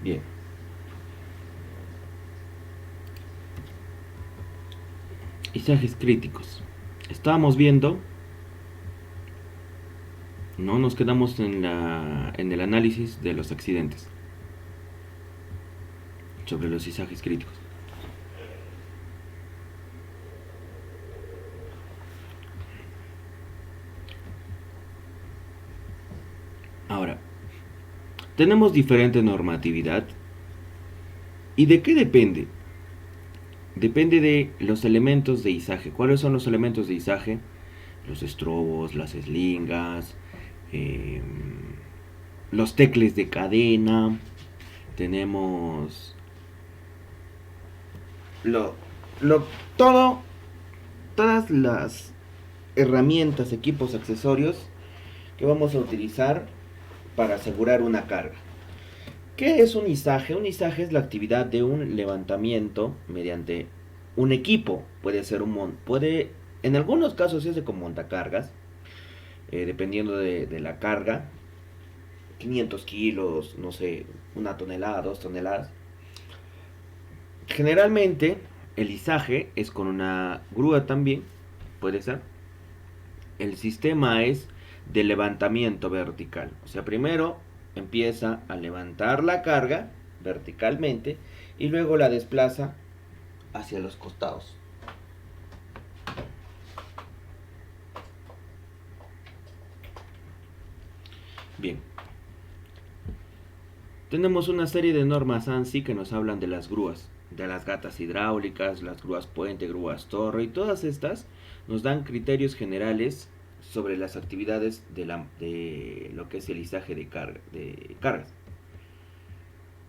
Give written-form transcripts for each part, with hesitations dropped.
Bien, izajes críticos. Estábamos viendo, no nos quedamos en el análisis de los accidentes sobre los izajes críticos. Ahora, tenemos diferente normatividad. ¿Y de qué depende? Depende de los elementos de izaje. ¿Cuáles son los elementos de izaje? Los estrobos, las eslingas, eh, los tecles de cadena. Tenemos lo, lo, todo, todas las herramientas, equipos, accesorios que vamos a utilizar para asegurar una carga. ¿Qué es un izaje? Un izaje es la actividad de un levantamiento mediante un equipo. Puede ser en algunos casos se hace con montacargas, dependiendo de la carga. 500 kilos, no sé, 1 tonelada, 2 toneladas. Generalmente el izaje es con una grúa también, puede ser. El sistema es de levantamiento vertical. O sea, primero empieza a levantar la carga verticalmente y luego la desplaza hacia los costados. Bien, tenemos una serie de normas ANSI que nos hablan de las grúas, de las gatas hidráulicas, las grúas puente, grúas torre, y todas estas nos dan criterios generales sobre las actividades de lo que es el izaje de cargas.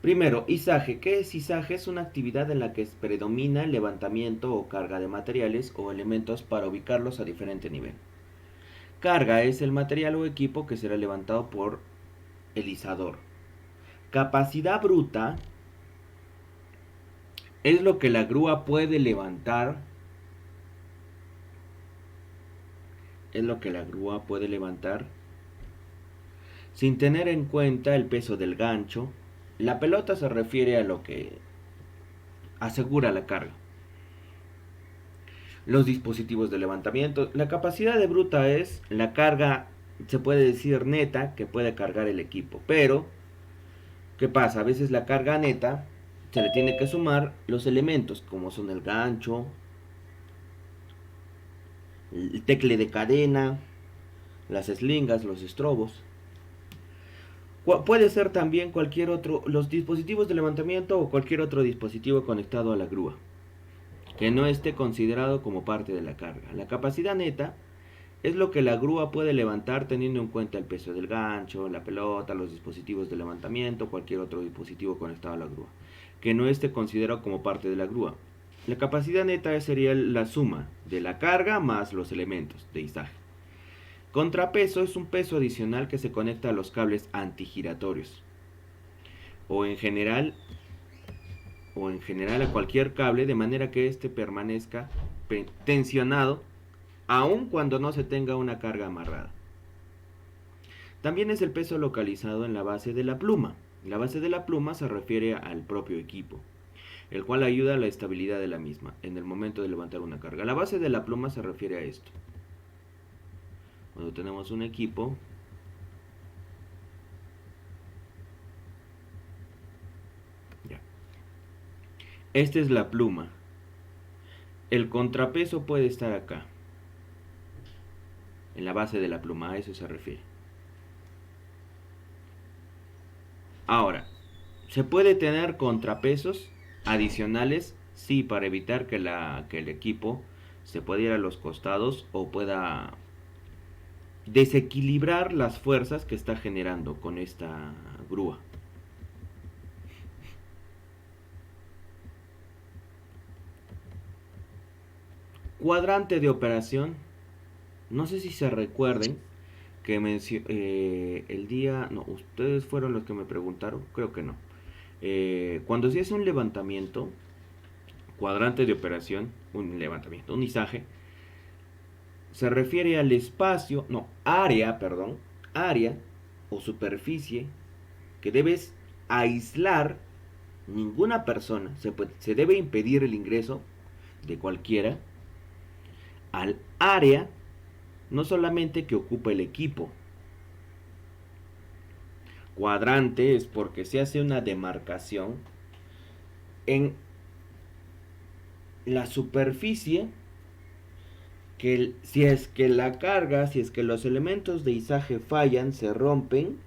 Primero, izaje. ¿Qué es izaje? Es una actividad en la que predomina el levantamiento o carga de materiales o elementos para ubicarlos a diferente nivel. Carga es el material o equipo que será levantado por el izador. Capacidad bruta es lo que la grúa puede levantar. Es lo que la grúa puede levantar sin tener en cuenta el peso del gancho. La pelota se refiere a lo que asegura la carga. Los dispositivos de levantamiento. La capacidad de bruta es la carga, se puede decir neta, que puede cargar el equipo. Pero, ¿qué pasa? A veces la carga neta se le tiene que sumar los elementos, como son el gancho, el tecle de cadena, las eslingas, los estrobos. Puede ser también cualquier otro, los dispositivos de levantamiento o cualquier otro dispositivo conectado a la grúa, que no esté considerado como parte de la carga. La capacidad neta es lo que la grúa puede levantar teniendo en cuenta el peso del gancho, la pelota, los dispositivos de levantamiento, cualquier otro dispositivo conectado a la grúa, que no esté considerado como parte de la grúa. La capacidad neta sería la suma de la carga más los elementos de izaje. Contrapeso es un peso adicional que se conecta a los cables antigiratorios o en general a cualquier cable de manera que éste permanezca tensionado aun cuando no se tenga una carga amarrada. También es el peso localizado en la base de la pluma. La base de la pluma se refiere al propio equipo, el cual ayuda a la estabilidad de la misma en el momento de levantar una carga. La base de la pluma se refiere a esto. Cuando tenemos un equipo, ya. Esta es la pluma. El contrapeso puede estar acá, en la base de la pluma, a eso se refiere. Ahora, ¿se puede tener contrapesos adicionales? Sí, para evitar que el equipo se pueda ir a los costados o pueda desequilibrar las fuerzas que está generando con esta grúa. Cuadrante de operación. No sé si se recuerden que el día... No, ustedes fueron los que me preguntaron. Creo que no. Cuando se hace un levantamiento, cuadrante de operación, un levantamiento, un izaje, se refiere al espacio, no, área, perdón, área o superficie que debes aislar ninguna persona se debe impedir el ingreso de cualquiera al área, no solamente que ocupa el equipo. Cuadrante es porque se hace una demarcación en la superficie que si es que la carga, si es que los elementos de izaje fallan, se rompen,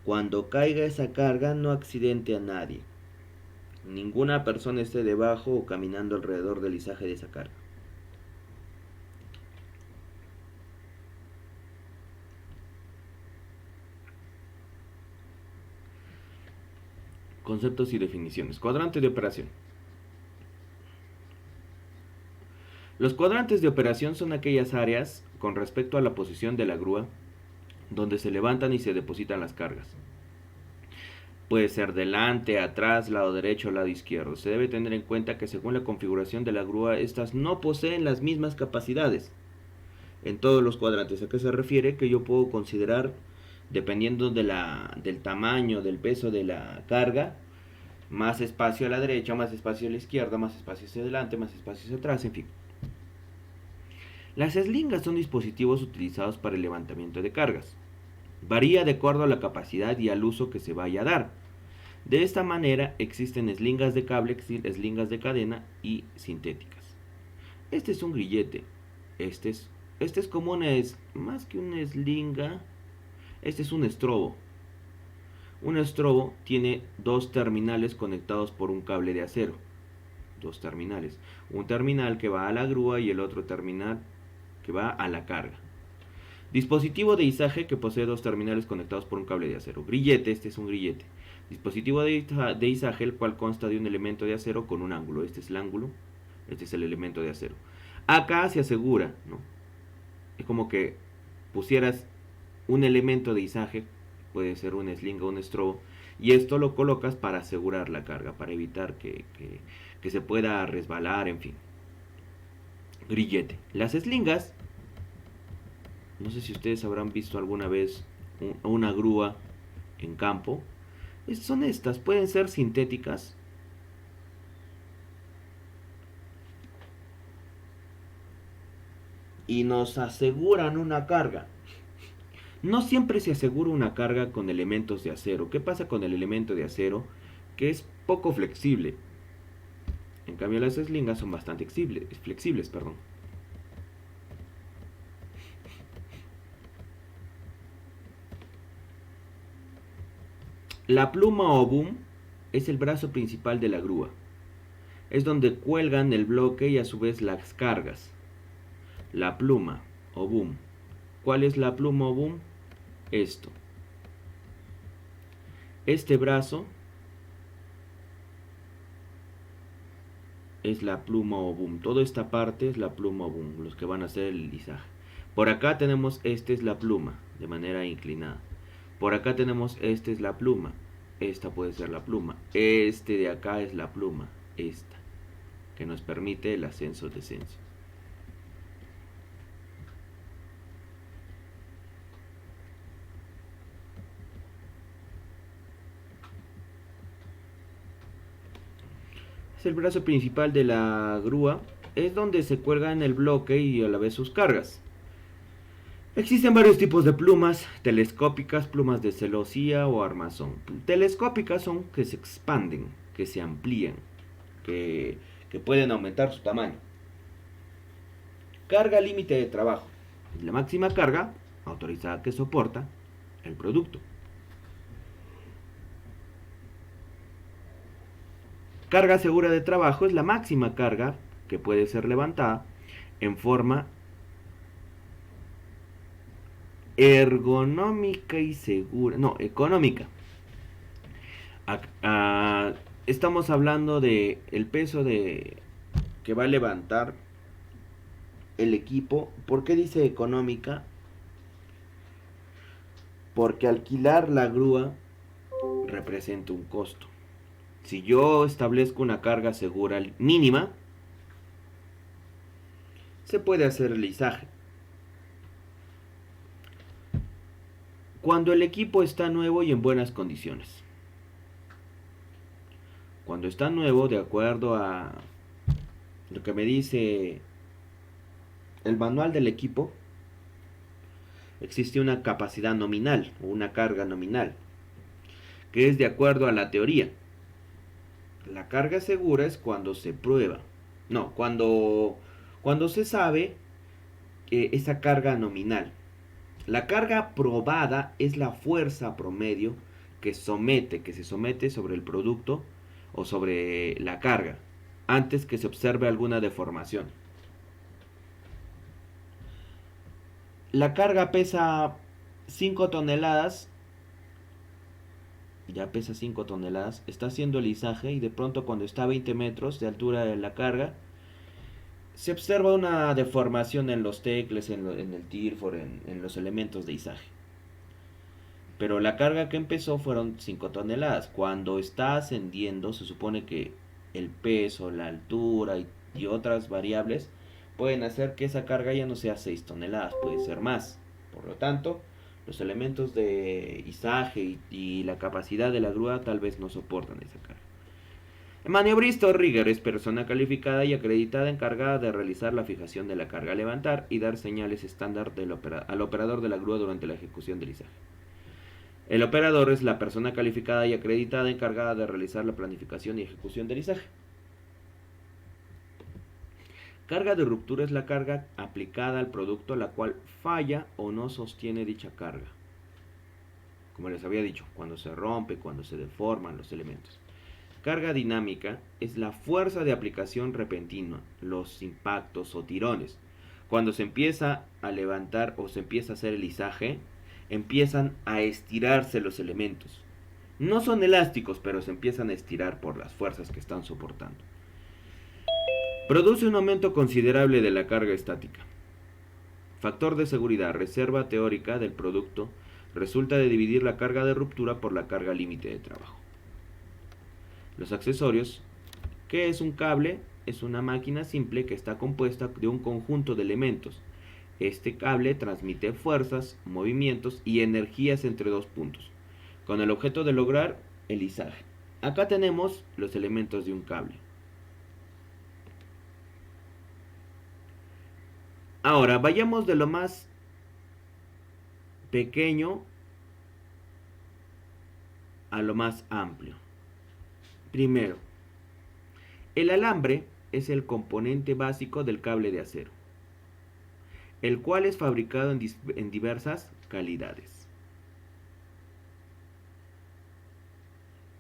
cuando caiga esa carga no accidente a nadie. Ninguna persona esté debajo o caminando alrededor del izaje de esa carga. Conceptos y definiciones. Cuadrante de operación. Los cuadrantes de operación son aquellas áreas con respecto a la posición de la grúa donde se levantan y se depositan las cargas. Puede ser delante, atrás, lado derecho o lado izquierdo. Se debe tener en cuenta que según la configuración de la grúa, estas no poseen las mismas capacidades en todos los cuadrantes. ¿A qué se refiere? Que yo puedo considerar, dependiendo del tamaño, del peso de la carga, más espacio a la derecha, más espacio a la izquierda, más espacio hacia adelante, más espacio hacia atrás, en fin. Las eslingas son dispositivos utilizados para el levantamiento de cargas. Varía de acuerdo a la capacidad y al uso que se vaya a dar. De esta manera existen eslingas de cable, eslingas de cadena y sintéticas. Este es un grillete. Este es como más que una eslinga. Este es un estrobo. Un estrobo tiene dos terminales conectados por un cable de acero. Dos terminales. Un terminal que va a la grúa y el otro terminal que va a la carga. Dispositivo de izaje que posee dos terminales conectados por un cable de acero. Grillete, este es un grillete. Dispositivo de izaje, el cual consta de un elemento de acero con un ángulo. Este es el ángulo, este es el elemento de acero. Acá se asegura, ¿no? Es como que pusieras un elemento de izaje, puede ser una eslinga o un estrobo, y esto lo colocas para asegurar la carga, para evitar que se pueda resbalar, en fin. Grillete. Las eslingas, no sé si ustedes habrán visto alguna vez una grúa en campo. Son estas, pueden ser sintéticas. Y nos aseguran una carga. No siempre se asegura una carga con elementos de acero. ¿Qué pasa con el elemento de acero? Que es poco flexible. En cambio las eslingas son bastante flexibles, perdón. La pluma o boom es el brazo principal de la grúa. Es donde cuelgan el bloque y a su vez las cargas. La pluma o boom. ¿Cuál es la pluma o boom? Esto. Este brazo es la pluma o boom. Toda esta parte es la pluma o boom, los que van a hacer el izaje. Por acá tenemos, esta es la pluma, de manera inclinada. Por acá tenemos, esta es la pluma. Esta puede ser la pluma. Este de acá es la pluma, esta, que nos permite el ascenso-descenso. Es el brazo principal de la grúa. Es donde se cuelgan el bloque y a la vez sus cargas. Existen varios tipos de plumas, telescópicas, plumas de celosía o armazón. Telescópicas son que se expanden, que se amplían, que pueden aumentar su tamaño. Carga límite de trabajo. La máxima carga autorizada que soporta el producto. Carga segura de trabajo es la máxima carga que puede ser levantada en forma ergonómica y segura, no, económica. Estamos hablando de el peso que va a levantar el equipo. ¿Por qué dice económica? Porque alquilar la grúa representa un costo. Si yo establezco una carga segura mínima, se puede hacer el izaje. Cuando el equipo está nuevo y en buenas condiciones. Cuando está nuevo, de acuerdo a lo que me dice el manual del equipo, existe una capacidad nominal o una carga nominal, que es de acuerdo a la teoría. La carga segura es cuando se prueba. No, cuando se sabe esa carga nominal. La carga probada es la fuerza promedio que se somete sobre el producto o sobre la carga, antes que se observe alguna deformación. La carga pesa 5 toneladas, ya pesa 5 toneladas, está haciendo el izaje y de pronto cuando está a 20 metros de altura de la carga, se observa una deformación en los tecles, en el tirfor, en los elementos de izaje. Pero la carga que empezó fueron 5 toneladas. Cuando está ascendiendo, se supone que el peso, la altura y otras variables pueden hacer que esa carga ya no sea 6 toneladas, puede ser más. Por lo tanto, los elementos de izaje y la capacidad de la grúa tal vez no soportan esa carga. El maniobrista o rigger es persona calificada y acreditada encargada de realizar la fijación de la carga a levantar y dar señales estándar al operador de la grúa durante la ejecución del izaje. El operador es la persona calificada y acreditada encargada de realizar la planificación y ejecución del izaje. Carga de ruptura es la carga aplicada al producto la cual falla o no sostiene dicha carga. Como les había dicho, cuando se rompe, cuando se deforman los elementos. Carga dinámica es la fuerza de aplicación repentina, los impactos o tirones. Cuando se empieza a levantar o se empieza a hacer el izaje, empiezan a estirarse los elementos. No son elásticos, pero se empiezan a estirar por las fuerzas que están soportando. Produce un aumento considerable de la carga estática. Factor de seguridad, reserva teórica del producto, resulta de dividir la carga de ruptura por la carga límite de trabajo. Los accesorios. ¿Qué es un cable? Es una máquina simple que está compuesta de un conjunto de elementos. Este cable transmite fuerzas, movimientos y energías entre dos puntos, con el objeto de lograr el izaje. Acá tenemos los elementos de un cable. Ahora, vayamos de lo más pequeño a lo más amplio. Primero, el alambre es el componente básico del cable de acero, el cual es fabricado en diversas calidades.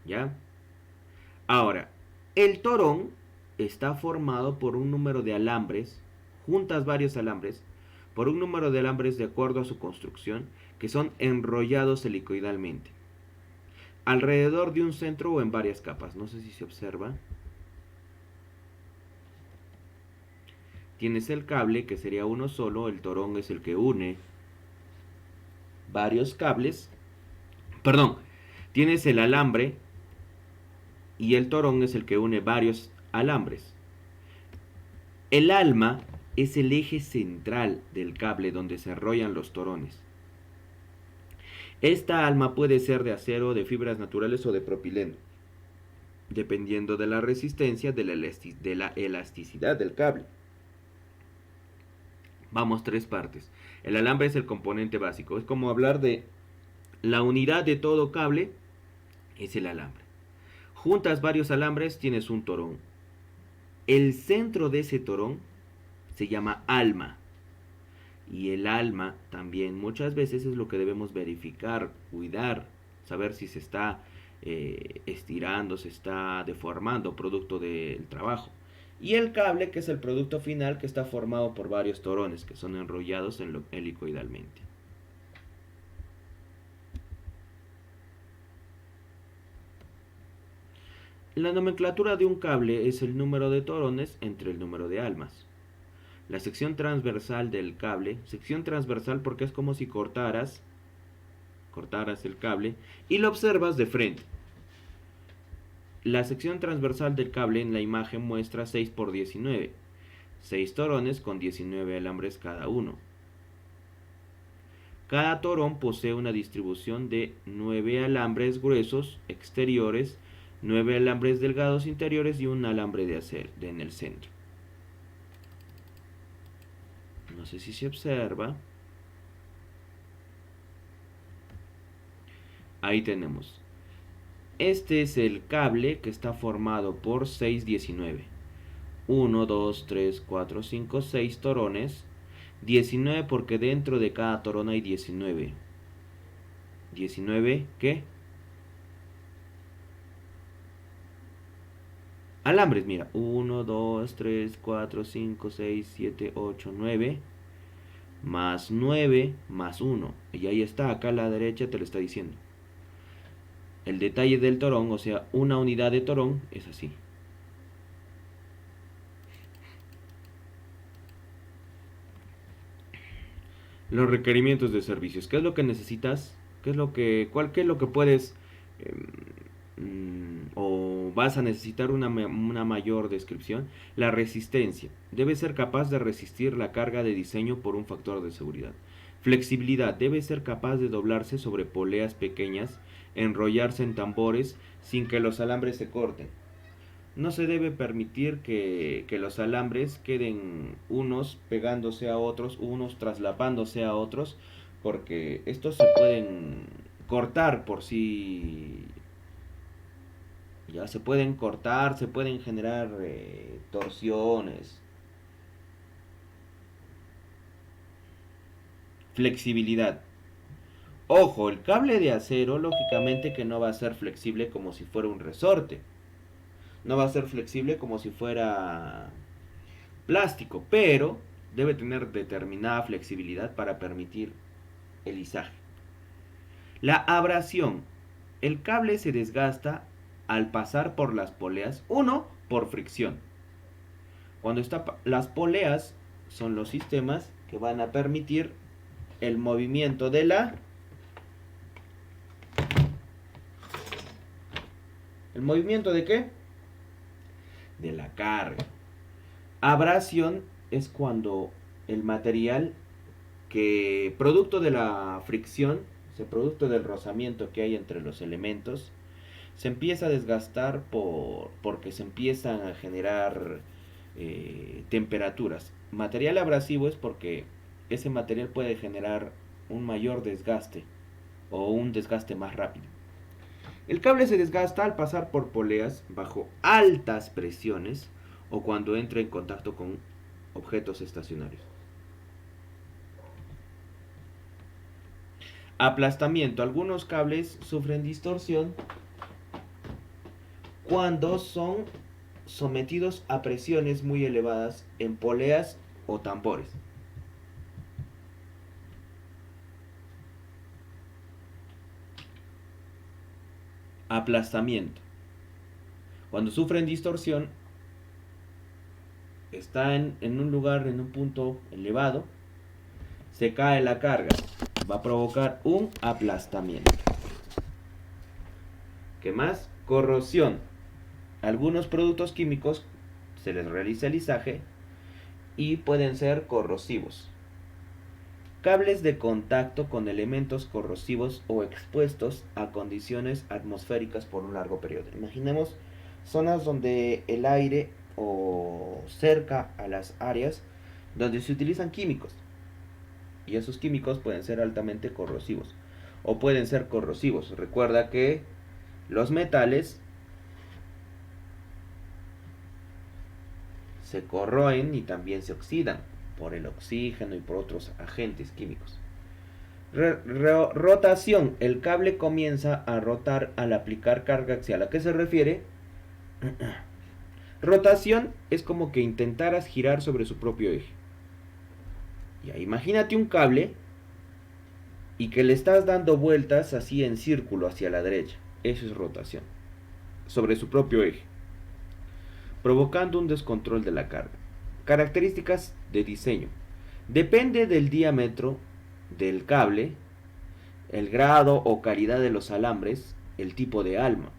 ¿Ya? Ahora, el torón está formado por un número de alambres, juntas varios alambres, por un número de alambres de acuerdo a su construcción, que son enrollados helicoidalmente, alrededor de un centro o en varias capas. No sé si se observa. Tienes el cable, que sería uno solo, el torón es el que une varios cables. Perdón, tienes el alambre y el torón es el que une varios alambres. El alma es el eje central del cable donde se enrollan los torones. Esta alma puede ser de acero, de fibras naturales o de propileno, dependiendo de la resistencia de la elasticidad del cable. Vamos, tres partes. El alambre es el componente básico. Es como hablar de la unidad de todo cable, es el alambre. Juntas varios alambres, tienes un torón. El centro de ese torón se llama alma. Y el alma también muchas veces es lo que debemos verificar, cuidar, saber si se está estirando, se está deformando producto del trabajo. Y el cable, que es el producto final, que está formado por varios torones que son enrollados helicoidalmente. La nomenclatura de un cable es el número de torones entre el número de almas. La sección transversal del cable, sección transversal porque es como si cortaras el cable y lo observas de frente. La sección transversal del cable en la imagen muestra 6 por 19, 6 torones con 19 alambres cada uno. Cada torón posee una distribución de 9 alambres gruesos exteriores 9 alambres delgados interiores y un alambre de acero en el centro. No sé si se observa. Ahí tenemos. Este es el cable que está formado por 619. 1, 2, 3, 4, 5, 6 torones. 19 porque dentro de cada torón hay 19. 19, ¿qué? Alambres, mira. 1, 2, 3, 4, 5, 6, 7, 8, 9. Más 9 más 1. Y ahí está, acá a la derecha te lo está diciendo. El detalle del torón, o sea, una unidad de torón, es así. Los requerimientos de servicios. ¿Qué es lo que necesitas? ¿Qué es lo que puedes o vas a necesitar una mayor descripción? La resistencia. Debe ser capaz de resistir la carga de diseño por un factor de seguridad. Flexibilidad. Debe ser capaz de doblarse sobre poleas pequeñas, enrollarse en tambores sin que los alambres se corten. No se debe permitir que los alambres queden unos pegándose a otros, unos traslapándose a otros, porque estos se pueden cortar por sí. Ya se pueden cortar, se pueden generar torsiones. Flexibilidad. Ojo, el cable de acero lógicamente que no va a ser flexible como si fuera un resorte. No va a ser flexible como si fuera plástico, pero debe tener determinada flexibilidad para permitir el izaje. La abrasión. El cable se desgasta al pasar por las poleas. Uno, por fricción. Cuando está las poleas son los sistemas que van a permitir el movimiento de la ¿el movimiento de qué? De la carga. Abrasión es cuando el material que producto de la fricción, producto del rozamiento que hay entre los elementos, se empieza a desgastar porque se empiezan a generar temperaturas. Material abrasivo es porque ese material puede generar un mayor desgaste o un desgaste más rápido. El cable se desgasta al pasar por poleas bajo altas presiones o cuando entra en contacto con objetos estacionarios. Aplastamiento. Algunos cables sufren distorsión cuando son sometidos a presiones muy elevadas en poleas o tambores. Aplastamiento. Cuando sufren distorsión, están en un lugar, en un punto elevado, se cae la carga, va a provocar un aplastamiento. ¿Qué más? Corrosión. Algunos productos químicos se les realiza el lisaje y pueden ser corrosivos. Cables de contacto con elementos corrosivos o expuestos a condiciones atmosféricas por un largo periodo. Imaginemos zonas donde el aire o cerca a las áreas donde se utilizan químicos. Y esos químicos pueden ser altamente corrosivos o pueden ser corrosivos. Recuerda que los metales se corroen y también se oxidan por el oxígeno y por otros agentes químicos. Rotación. El cable comienza a rotar al aplicar carga axial. ¿A qué se refiere? Rotación es como que intentaras girar sobre su propio eje. Ya, imagínate un cable y que le estás dando vueltas así en círculo hacia la derecha. Eso es rotación. Sobre su propio eje, provocando un descontrol de la carga. Características de diseño. Depende del diámetro del cable, el grado o calidad de los alambres, el tipo de alma.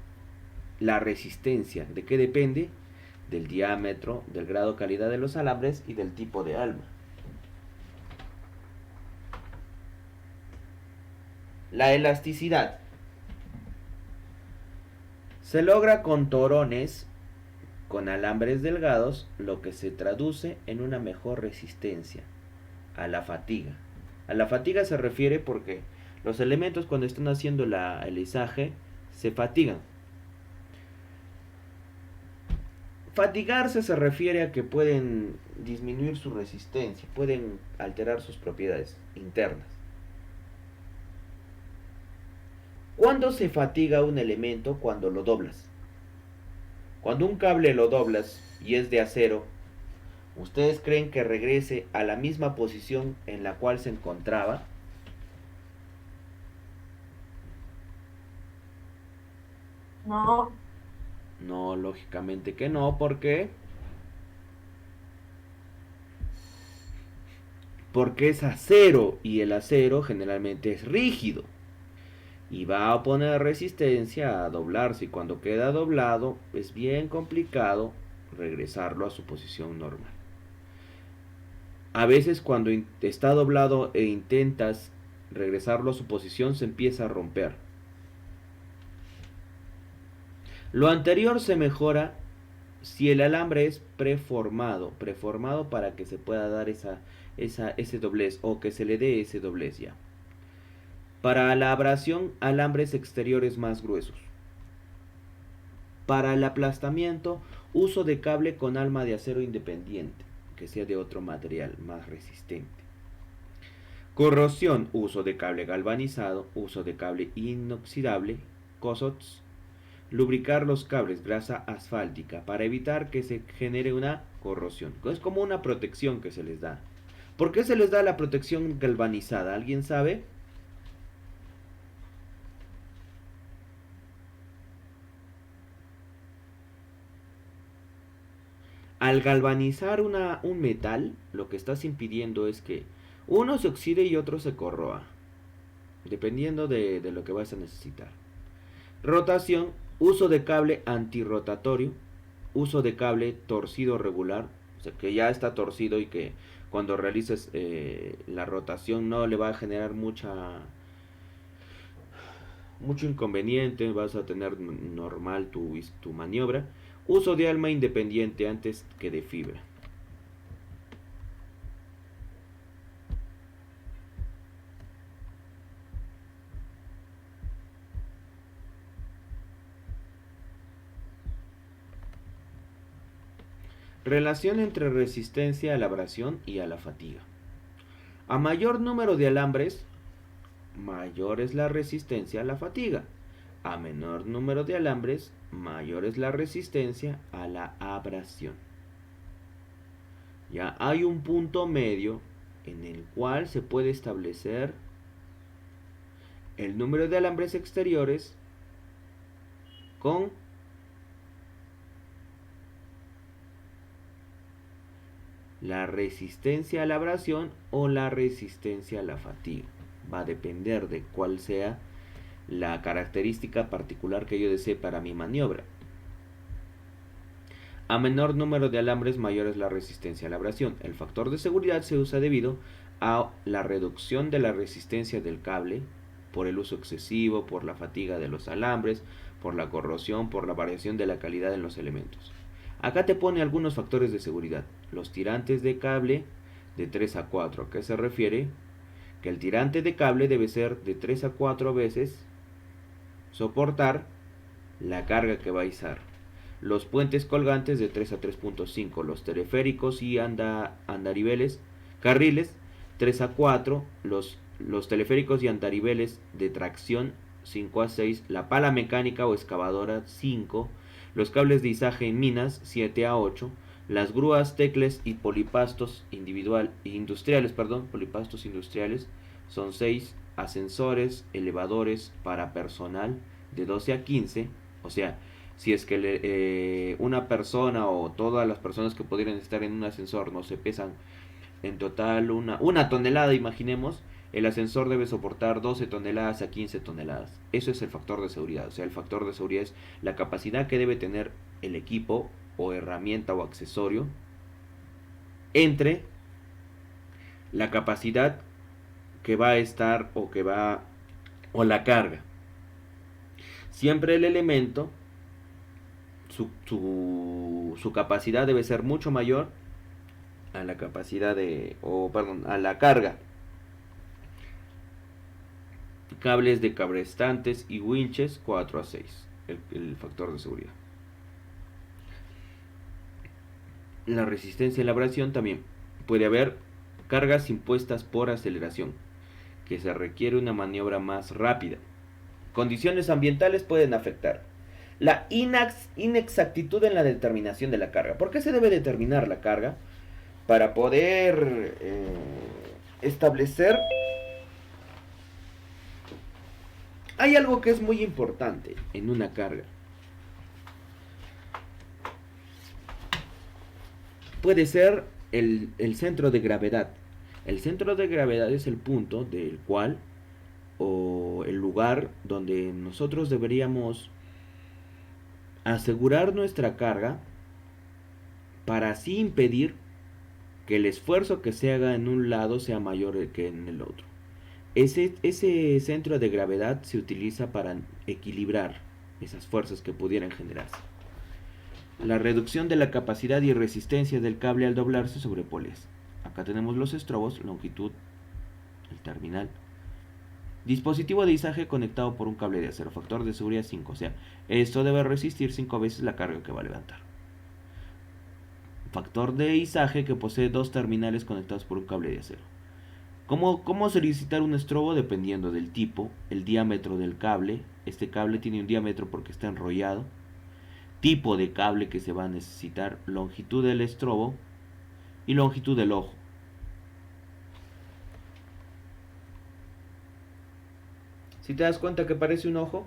La resistencia, ¿de qué depende? Del diámetro, del grado o calidad de los alambres y del tipo de alma. La elasticidad. Se logra con torones, con alambres delgados, lo que se traduce en una mejor resistencia a la fatiga. A la fatiga se refiere porque los elementos cuando están haciendo el alisaje se fatigan. Fatigarse se refiere a que pueden disminuir su resistencia, pueden alterar sus propiedades internas. ¿Cuándo se fatiga un elemento? Cuando lo doblas. Cuando un cable lo doblas y es de acero, ¿ustedes creen que regrese a la misma posición en la cual se encontraba? No, No, lógicamente que no, ¿por qué? Porque es acero y el acero generalmente es rígido y va a oponer resistencia a doblarse, y cuando queda doblado es bien complicado regresarlo a su posición normal. A veces cuando está doblado e intentas regresarlo a su posición se empieza a romper. Lo anterior se mejora si el alambre es preformado para que se pueda dar ese doblez o que se le dé ese doblez ya. Para la abrasión, alambres exteriores más gruesos. Para el aplastamiento, uso de cable con alma de acero independiente, que sea de otro material más resistente. Corrosión, uso de cable galvanizado, uso de cable inoxidable, COSOTS. Lubricar los cables, grasa asfáltica, para evitar que se genere una corrosión. Es como una protección que se les da. ¿Por qué se les da la protección galvanizada? ¿Alguien sabe? Al galvanizar un metal, lo que estás impidiendo es que uno se oxide y otro se corroa, dependiendo de lo que vas a necesitar. Rotación, uso de cable antirrotatorio, uso de cable torcido regular, o sea que ya está torcido y que cuando realices la rotación no le va a generar mucho inconveniente, vas a tener normal tu maniobra. Uso de alma independiente antes que de fibra. Relación entre resistencia a la abrasión y a la fatiga. A mayor número de alambres, mayor es la resistencia a la fatiga. A menor número de alambres, mayor es la resistencia a la abrasión. Ya hay un punto medio en el cual se puede establecer el número de alambres exteriores con la resistencia a la abrasión o la resistencia a la fatiga. Va a depender de cuál sea la característica particular que yo desee para mi maniobra. A menor número de alambres, mayor es la resistencia a la abrasión. El factor de seguridad se usa debido a la reducción de la resistencia del cable por el uso excesivo, por la fatiga de los alambres, por la corrosión, por la variación de la calidad en los elementos. Acá te pone algunos factores de seguridad. Los tirantes de cable de 3 a 4. ¿A qué se refiere? Que el tirante de cable debe ser de 3 a 4 veces soportar la carga que va a izar. Los puentes colgantes de 3 a 3.5, los teleféricos y andariveles, carriles 3 a 4, los teleféricos y andariveles de tracción 5 a 6, la pala mecánica o excavadora 5, los cables de izaje en minas 7 a 8, las grúas, tecles y polipastos industriales son 6, ascensores, elevadores para personal de 12 a 15, o sea, si es que una persona o todas las personas que pudieran estar en un ascensor no se pesan en total una tonelada, imaginemos, el ascensor debe soportar 12 toneladas a 15 toneladas. Eso es el factor de seguridad. O sea, el factor de seguridad es la capacidad que debe tener el equipo o herramienta o accesorio entre la capacidad que va a estar o la carga. Siempre el elemento su capacidad debe ser mucho mayor a la capacidad a la carga. Cables de cabrestantes y winches 4 a 6, el factor de seguridad. La resistencia a la abrasión también. Puede haber cargas impuestas por aceleración, que se requiere una maniobra más rápida. Condiciones ambientales pueden afectar. La inexactitud en la determinación de la carga. ¿Por qué se debe determinar la carga? Para poder establecer... Hay algo que es muy importante en una carga. Puede ser el centro de gravedad. El centro de gravedad es el punto del cual, o el lugar donde nosotros deberíamos asegurar nuestra carga para así impedir que el esfuerzo que se haga en un lado sea mayor que en el otro. Ese centro de gravedad se utiliza para equilibrar esas fuerzas que pudieran generarse. La reducción de la capacidad y resistencia del cable al doblarse sobre poleas. Acá tenemos los estrobos, longitud, el terminal. Dispositivo de izaje conectado por un cable de acero, factor de seguridad 5, o sea, esto debe resistir 5 veces la carga que va a levantar. Factor de izaje que posee 2 terminales conectados por un cable de acero. ¿Cómo solicitar un estrobo? Dependiendo del tipo, el diámetro del cable. Este cable tiene un diámetro porque está enrollado. Tipo de cable que se va a necesitar, longitud del estrobo y longitud del ojo. Si te das cuenta que parece un ojo,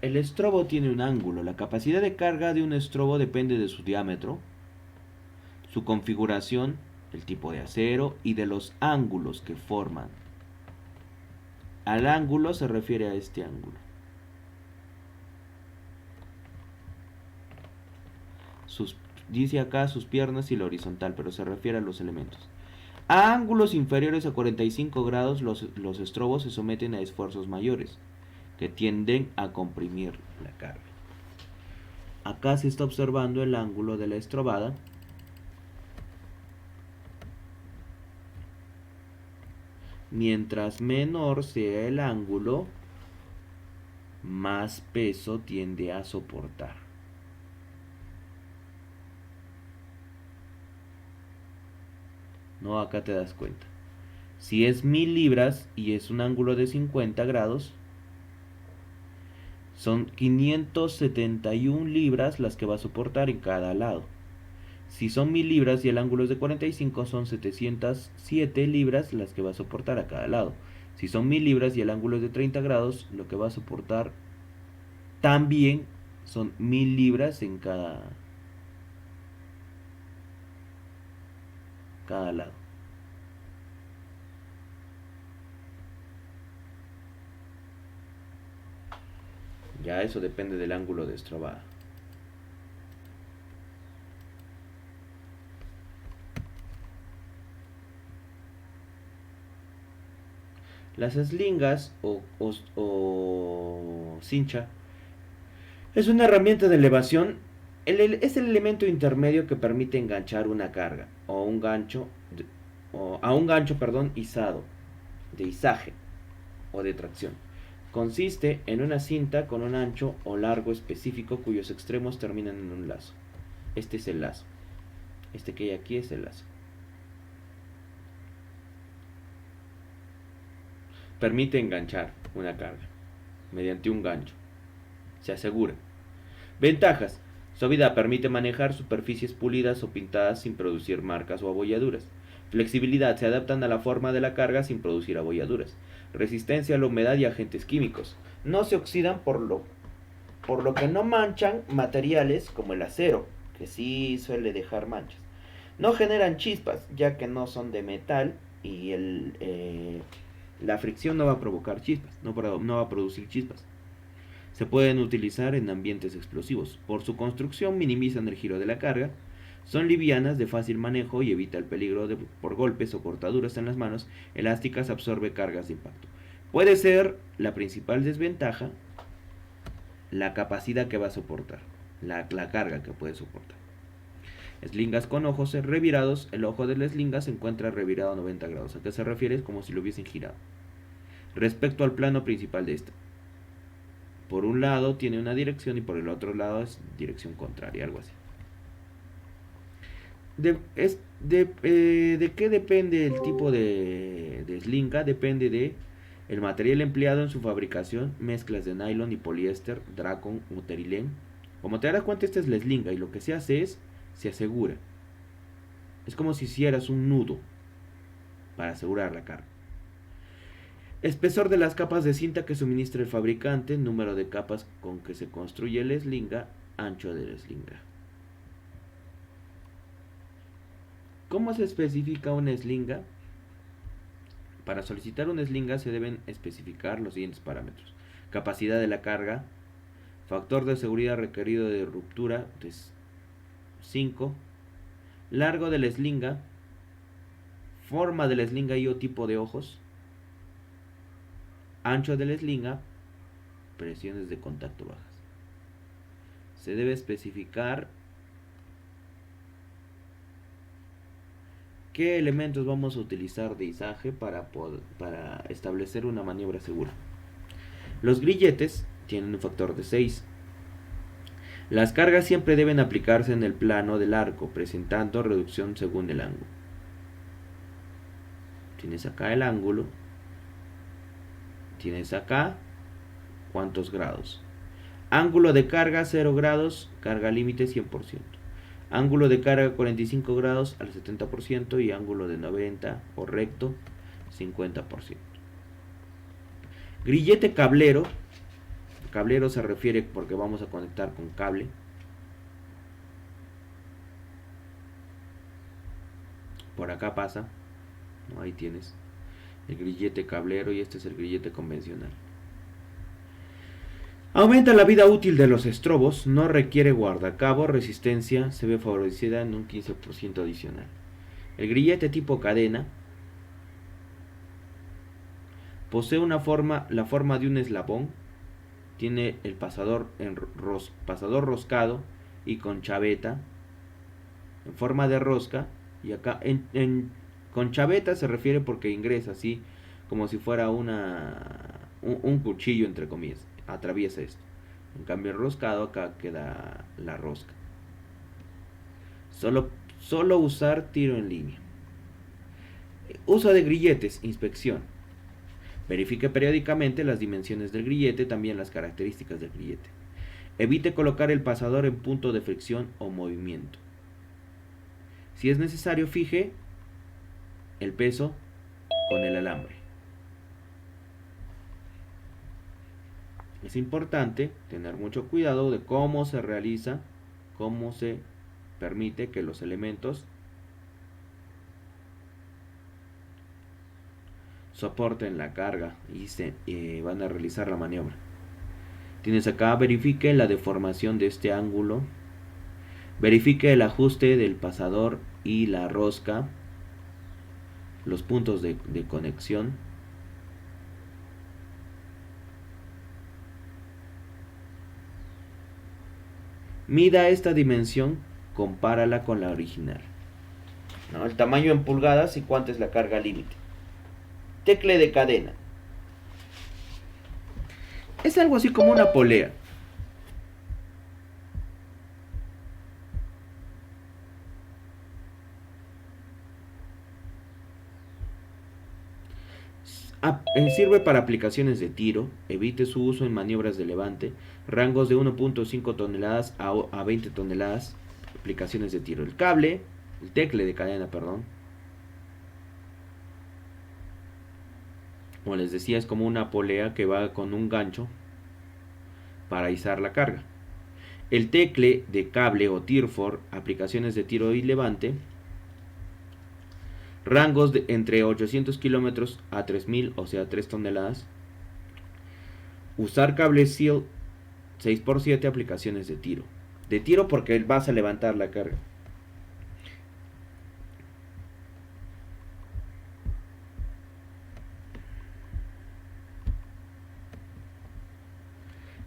el estrobo tiene un ángulo. La capacidad de carga de un estrobo depende de su diámetro, su configuración, el tipo de acero y de los ángulos que forman. Al ángulo se refiere a este ángulo. Dice acá sus piernas y la horizontal, pero se refiere a los elementos. A ángulos inferiores a 45 grados los estrobos se someten a esfuerzos mayores, que tienden a comprimir la carga. Acá se está observando el ángulo de la estrobada. Mientras menor sea el ángulo, más peso tiende a soportar. No, acá te das cuenta. Si es 1000 libras y es un ángulo de 50 grados, son 571 libras las que va a soportar en cada lado. Si son 1000 libras y el ángulo es de 45, son 707 libras las que va a soportar a cada lado. Si son 1000 libras y el ángulo es de 30 grados, lo que va a soportar también son 1000 libras en cada lado. Ya eso depende del ángulo de estrobada. Las eslingas o cincha es una herramienta de elevación. Es el elemento intermedio que permite enganchar una carga a un gancho izado, de izaje o de tracción. Consiste en una cinta con un ancho o largo específico cuyos extremos terminan en un lazo. Este es el lazo. Este que hay aquí es el lazo. Permite enganchar una carga mediante un gancho. Se asegura. Ventajas. Suavidad. Permite manejar superficies pulidas o pintadas sin producir marcas o abolladuras. Flexibilidad. Se adaptan a la forma de la carga sin producir abolladuras. Resistencia a la humedad y agentes químicos. No se oxidan por lo que no manchan materiales como el acero, que sí suele dejar manchas. No generan chispas, ya que no son de metal y la fricción no va a provocar chispas, no va a producir chispas. Se pueden utilizar en ambientes explosivos. Por su construcción minimizan el giro de la carga. Son livianas, de fácil manejo y evita el peligro por golpes o cortaduras en las manos. Elásticas, absorbe cargas de impacto. Puede ser la principal desventaja la capacidad que va a soportar, la carga que puede soportar. Slingas con ojos revirados. El ojo de la slinga se encuentra revirado a 90 grados. ¿A qué se refiere? Es como si lo hubiesen girado. Respecto al plano principal de esta. Por un lado tiene una dirección y por el otro lado es dirección contraria, algo así. ¿De qué depende el tipo de slinga? Depende de el material empleado en su fabricación, mezclas de nylon y poliéster, dracon o terilén. Como te darás cuenta, esta es la slinga y lo que se hace es, se asegura. Es como si hicieras un nudo para asegurar la carga. Espesor de las capas de cinta que suministra el fabricante, número de capas con que se construye la slinga, ancho de la slinga. ¿Cómo se especifica una slinga? Para solicitar una slinga se deben especificar los siguientes parámetros. Capacidad de la carga, factor de seguridad requerido de ruptura de 5, largo de la slinga, forma de la slinga y o tipo de ojos, ancho de la slinga, presiones de contacto bajas. Se debe especificar qué elementos vamos a utilizar de izaje para establecer una maniobra segura. Los grilletes tienen un factor de 6. Las cargas siempre deben aplicarse en el plano del arco, presentando reducción según el ángulo. Tienes acá el ángulo. Tienes acá cuántos grados. Ángulo de carga 0 grados, carga límite 100%. Ángulo de carga 45 grados al 70% y ángulo de 90 o recto 50%. Grillete cablero. Cablero se refiere porque vamos a conectar con cable. Por acá pasa. ¿No? Ahí tienes el grillete cablero y este es el grillete convencional. Aumenta la vida útil de los estrobos, no requiere guardacabo, resistencia se ve favorecida en un 15% adicional. El grillete tipo cadena posee la forma de un eslabón, tiene el pasador roscado y con chaveta en forma de rosca, y acá con chaveta se refiere porque ingresa así como si fuera un cuchillo entre comillas. Atraviesa esto. En cambio el roscado acá queda la rosca. Solo usar tiro en línea. Uso de grilletes, inspección. Verifique periódicamente las dimensiones del grillete, también las características del grillete. Evite colocar el pasador en punto de fricción o movimiento. Si es necesario, fije el peso con el alambre. Es importante tener mucho cuidado de cómo se realiza, cómo se permite que los elementos soporten la carga y van a realizar la maniobra. Tienes acá, verifique la deformación de este ángulo, verifique el ajuste del pasador y la rosca, los puntos de conexión. Mida esta dimensión, compárala con la original. ¿No? El tamaño en pulgadas y cuánto es la carga límite. Tecle de cadena. Es algo así como una polea. Sirve para aplicaciones de tiro, evite su uso en maniobras de levante, rangos de 1.5 toneladas a 20 toneladas, aplicaciones de tiro. El tecle de cadena, perdón. Como les decía, es como una polea que va con un gancho para izar la carga. El tecle de cable o tirfor, aplicaciones de tiro y levante, rangos de entre 800 kilómetros a 3000, o sea 3 toneladas. Usar cable SEAL 6x7, aplicaciones de tiro. De tiro porque vas a levantar la carga.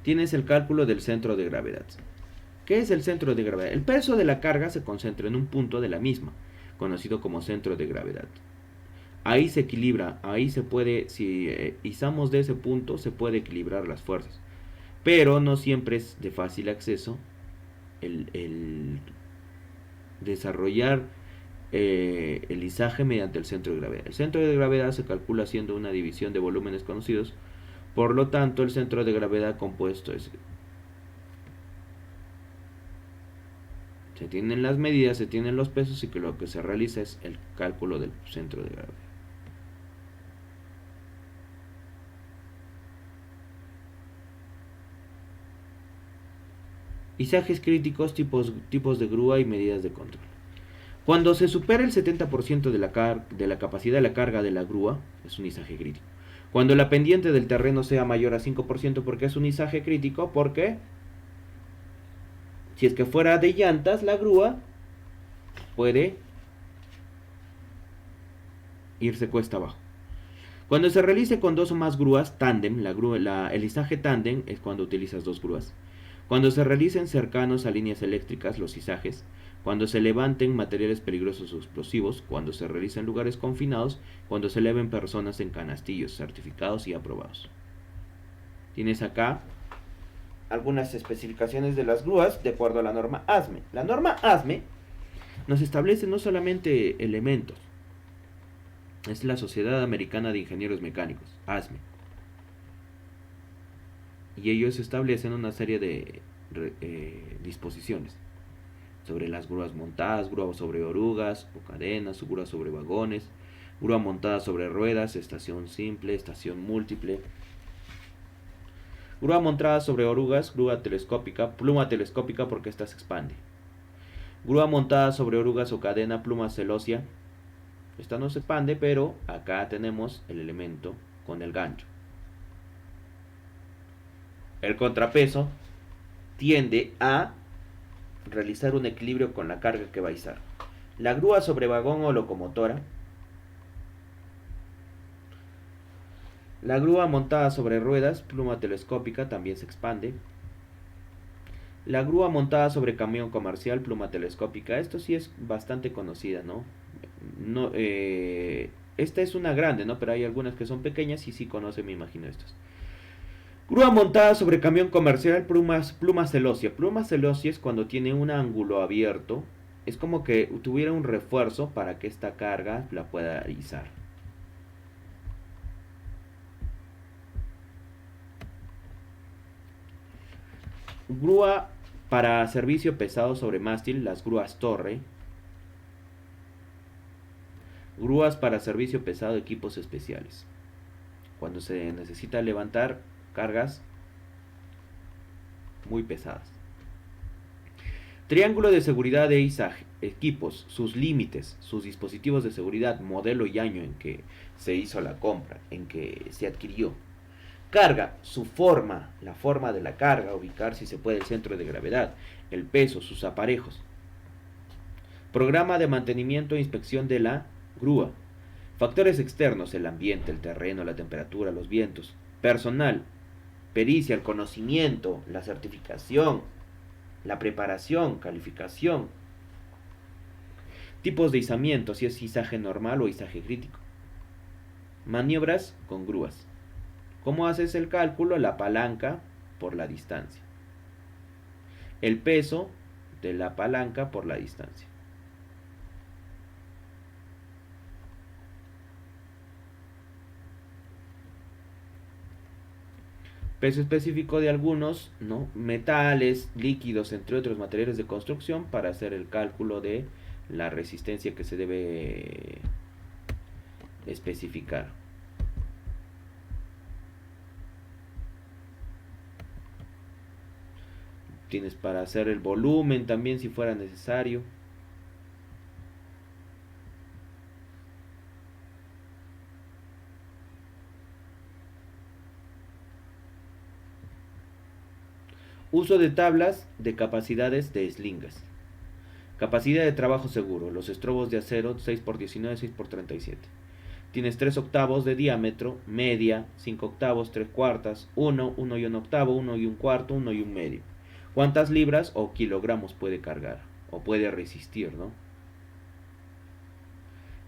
tienes el cálculo del centro de gravedad. ¿Qué es el centro de gravedad? El peso de la carga se concentra en un punto de la misma, conocido como centro de gravedad. Ahí se equilibra, ahí se puede, si izamos de ese punto, se puede equilibrar las fuerzas. Pero no siempre es de fácil acceso el desarrollar el izaje mediante el centro de gravedad. El centro de gravedad se calcula haciendo una división de volúmenes conocidos, por lo tanto el centro de gravedad compuesto es... Se tienen las medidas, se tienen los pesos y que lo que se realiza es el cálculo del centro de gravedad. Izajes críticos, tipos de grúa y medidas de control. Cuando se supera el 70% de la capacidad de la carga de la grúa, es un izaje crítico. Cuando la pendiente del terreno sea mayor a 5%, porque es un izaje crítico, porque si es que fuera de llantas, la grúa puede irse cuesta abajo. Cuando se realice con dos o más grúas, tándem, el izaje tándem es cuando utilizas dos grúas. Cuando se realicen cercanos a líneas eléctricas, los izajes. Cuando se levanten materiales peligrosos o explosivos. Cuando se realicen lugares confinados. Cuando se eleven personas en canastillos, certificados y aprobados. Tienes acá algunas especificaciones de las grúas de acuerdo a la norma ASME. La norma ASME nos establece no solamente elementos, es la Sociedad Americana de Ingenieros Mecánicos, ASME. Y ellos establecen una serie de disposiciones sobre las grúas montadas, grúas sobre orugas o cadenas, grúas sobre vagones, grúa montada sobre ruedas, estación simple, estación múltiple. Grúa montada sobre orugas, grúa telescópica, pluma telescópica porque esta se expande. Grúa montada sobre orugas o cadena, pluma celosía. Esta no se expande, pero acá tenemos el elemento con el gancho. El contrapeso tiende a realizar un equilibrio con la carga que va a izar. La grúa sobre vagón o locomotora. La grúa montada sobre ruedas, pluma telescópica, también se expande. La grúa montada sobre camión comercial, pluma telescópica. Esto sí es bastante conocida, ¿no? Esta es una grande, ¿no? Pero hay algunas que son pequeñas y sí conoce, me imagino, estas. Grúa montada sobre camión comercial, pluma celosía. Pluma celosía es cuando tiene un ángulo abierto. Es como que tuviera un refuerzo para que esta carga la pueda izar. Grúa para servicio pesado sobre mástil, las grúas torre. Grúas para servicio pesado, equipos especiales. Cuando se necesita levantar cargas muy pesadas. Triángulo de seguridad de izaje. Equipos, sus límites, sus dispositivos de seguridad, modelo y año en que se hizo la compra, en que se adquirió. Carga, su forma, la forma de la carga, ubicar si se puede el centro de gravedad, el peso, sus aparejos. Programa de mantenimiento e inspección de la grúa. Factores externos, el ambiente, el terreno, la temperatura, los vientos. Personal, pericia, el conocimiento, la certificación, la preparación, calificación. Tipos de izamiento, si es izaje normal o izaje crítico. Maniobras con grúas. ¿Cómo haces el cálculo? La palanca por la distancia. El peso de la palanca por la distancia. Peso específico de algunos, ¿no?, metales, líquidos, entre otros materiales de construcción para hacer el cálculo de la resistencia que se debe especificar. Tienes para hacer el volumen también si fuera necesario. Uso de tablas de capacidades de eslingas. Capacidad de trabajo seguro. Los estrobos de acero 6x19, 6x37. Tienes 3 octavos de diámetro, media, 5 octavos, 3 cuartas, 1, 1 y un octavo, 1 y un cuarto, 1 y un medio. ¿Cuántas libras o kilogramos puede cargar? O puede resistir, ¿no?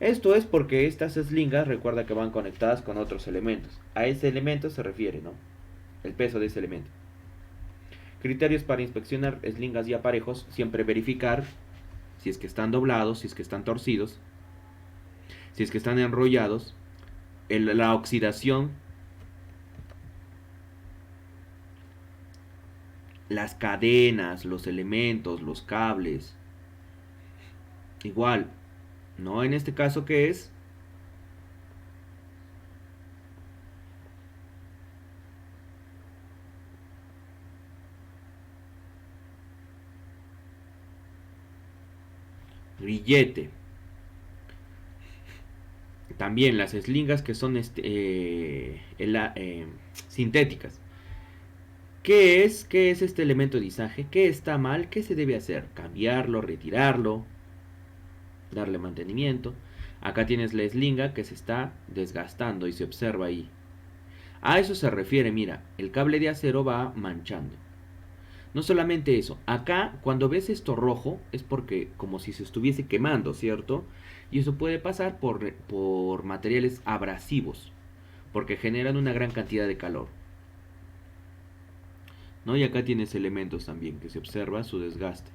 Esto es porque estas eslingas, recuerda que van conectadas con otros elementos. A ese elemento se refiere, ¿no? El peso de ese elemento. Criterios para inspeccionar eslingas y aparejos: siempre verificar si es que están doblados, si es que están torcidos, si es que están enrollados, la oxidación, las cadenas, los elementos, los cables. Igual, ¿no? En este caso, ¿qué es? Grillete. También las eslingas que son sintéticas. ¿Qué es este elemento de izaje? ¿Qué está mal? ¿Qué se debe hacer? Cambiarlo, retirarlo, darle mantenimiento. Acá tienes la eslinga que se está desgastando y se observa ahí. A eso se refiere, mira, el cable de acero va manchando. No solamente eso, acá cuando ves esto rojo es porque como si se estuviese quemando, ¿cierto? Y eso puede pasar por materiales abrasivos, porque generan una gran cantidad de calor, ¿no? Y acá tienes elementos también que se observa su desgaste.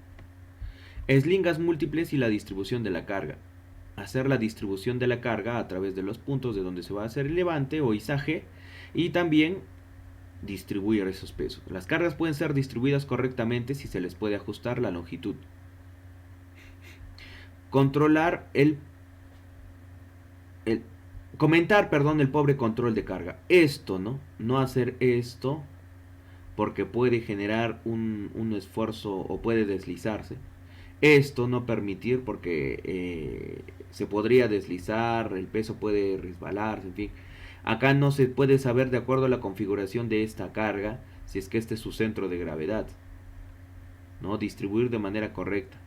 Eslingas múltiples y la distribución de la carga. Hacer la distribución de la carga a través de los puntos de donde se va a hacer el levante o izaje, y también distribuir esos pesos. Las cargas pueden ser distribuidas correctamente si se les puede ajustar la longitud. Controlar comentar, perdón, el pobre control de carga. Esto, ¿no? No hacer esto porque puede generar un esfuerzo o puede deslizarse. Esto no permitir porque se podría deslizar, el peso puede resbalarse, en fin. Acá no se puede saber de acuerdo a la configuración de esta carga si es que este es su centro de gravedad, ¿no? Distribuir de manera correcta.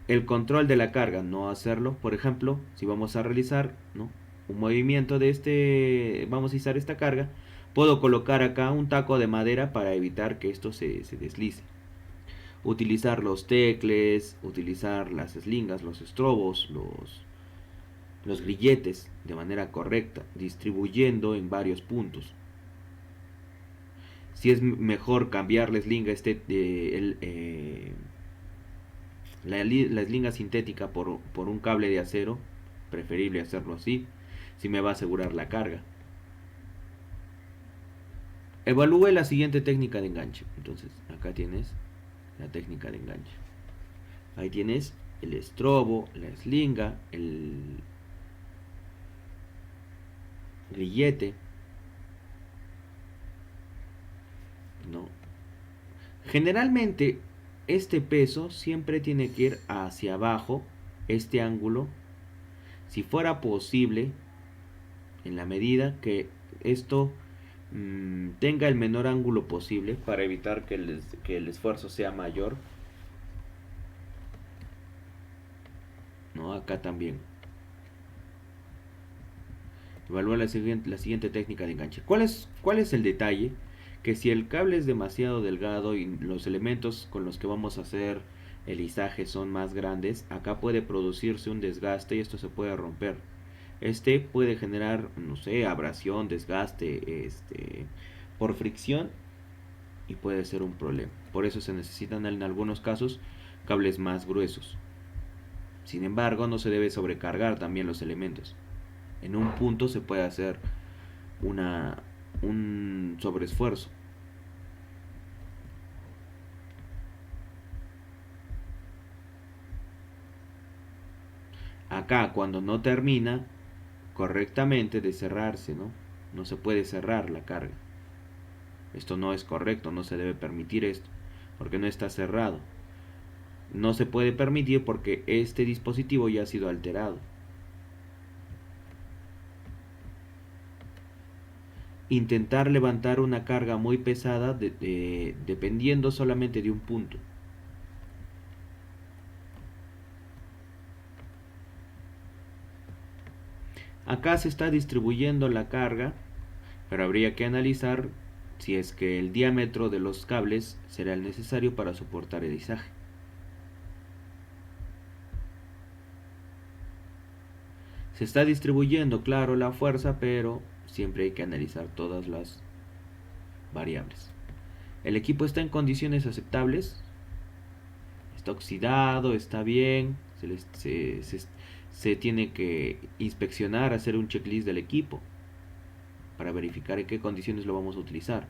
El control de la carga, no hacerlo. Por ejemplo, si vamos a realizar, ¿no?, un movimiento de vamos a izar esta carga, puedo colocar acá un taco de madera para evitar que esto se deslice. Utilizar los tecles, utilizar las eslingas, los estrobos, los grilletes de manera correcta, distribuyendo en varios puntos. Si es mejor cambiar la eslinga la eslinga sintética por un cable de acero, preferible hacerlo así, si me va a asegurar la carga. Evalúe la siguiente técnica de enganche. Entonces, acá tienes la técnica de enganche. Ahí tienes el estrobo, la eslinga, el grillete, ¿no? Generalmente este peso siempre tiene que ir hacia abajo, este ángulo, si fuera posible, en la medida que esto tenga el menor ángulo posible para evitar que el esfuerzo sea mayor, ¿no? Acá también. Evalúa la siguiente técnica de enganche. ¿Cuál es el detalle? Que si el cable es demasiado delgado y los elementos con los que vamos a hacer el izaje son más grandes, acá puede producirse un desgaste y esto se puede romper. Este puede generar, no sé, abrasión, desgaste, por fricción, y puede ser un problema. Por eso se necesitan en algunos casos cables más gruesos. Sin embargo, no se debe sobrecargar también los elementos. En un punto se puede hacer un sobreesfuerzo. Acá, cuando no termina correctamente de cerrarse, ¿no? No se puede cerrar la carga. Esto no es correcto, no se debe permitir esto, porque no está cerrado. No se puede permitir porque este dispositivo ya ha sido alterado. Intentar levantar una carga muy pesada dependiendo solamente de un punto. Acá se está distribuyendo la carga, pero habría que analizar si es que el diámetro de los cables será el necesario para soportar el izaje. Se está distribuyendo, claro, la fuerza, pero siempre hay que analizar todas las variables. El equipo está en condiciones aceptables, está oxidado, está bien, se tiene que inspeccionar, hacer un checklist del equipo para verificar en qué condiciones lo vamos a utilizar,